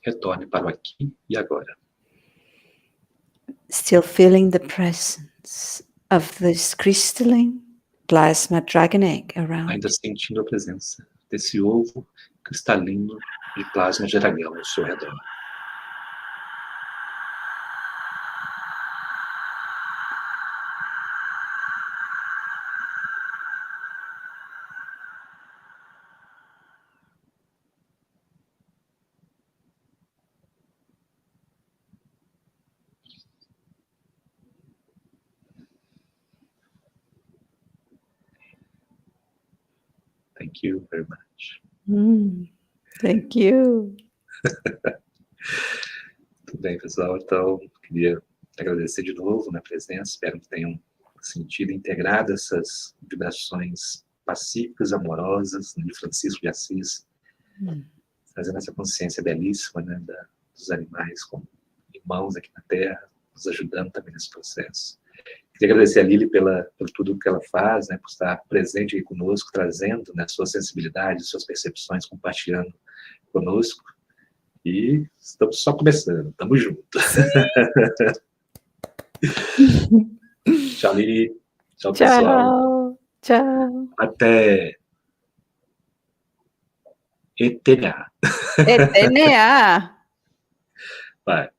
S1: retorne para o aqui e agora.
S2: Still feeling the presence of this crystalline plasma dragon egg around
S1: Ainda sentindo a presença desse ovo cristalino de plasma de dragão ao seu redor. Thank you very much.
S2: Thank you.
S1: Tudo bem, pessoal? Então, queria agradecer de novo na presença. Espero que tenham sentido integrado essas vibrações pacíficas, amorosas de Francisco de Assis, trazendo essa consciência belíssima, né, dos animais como irmãos aqui na Terra, nos ajudando também nesse processo. Queria agradecer a Lili por tudo que ela faz, né, por estar presente aqui conosco, trazendo, né, sua sensibilidade, suas percepções, compartilhando conosco. E estamos só começando, estamos juntos. Tchau, Lili. Tchau, pessoal.
S2: Tchau.
S1: Até Etna.
S2: Etna.
S1: Vai.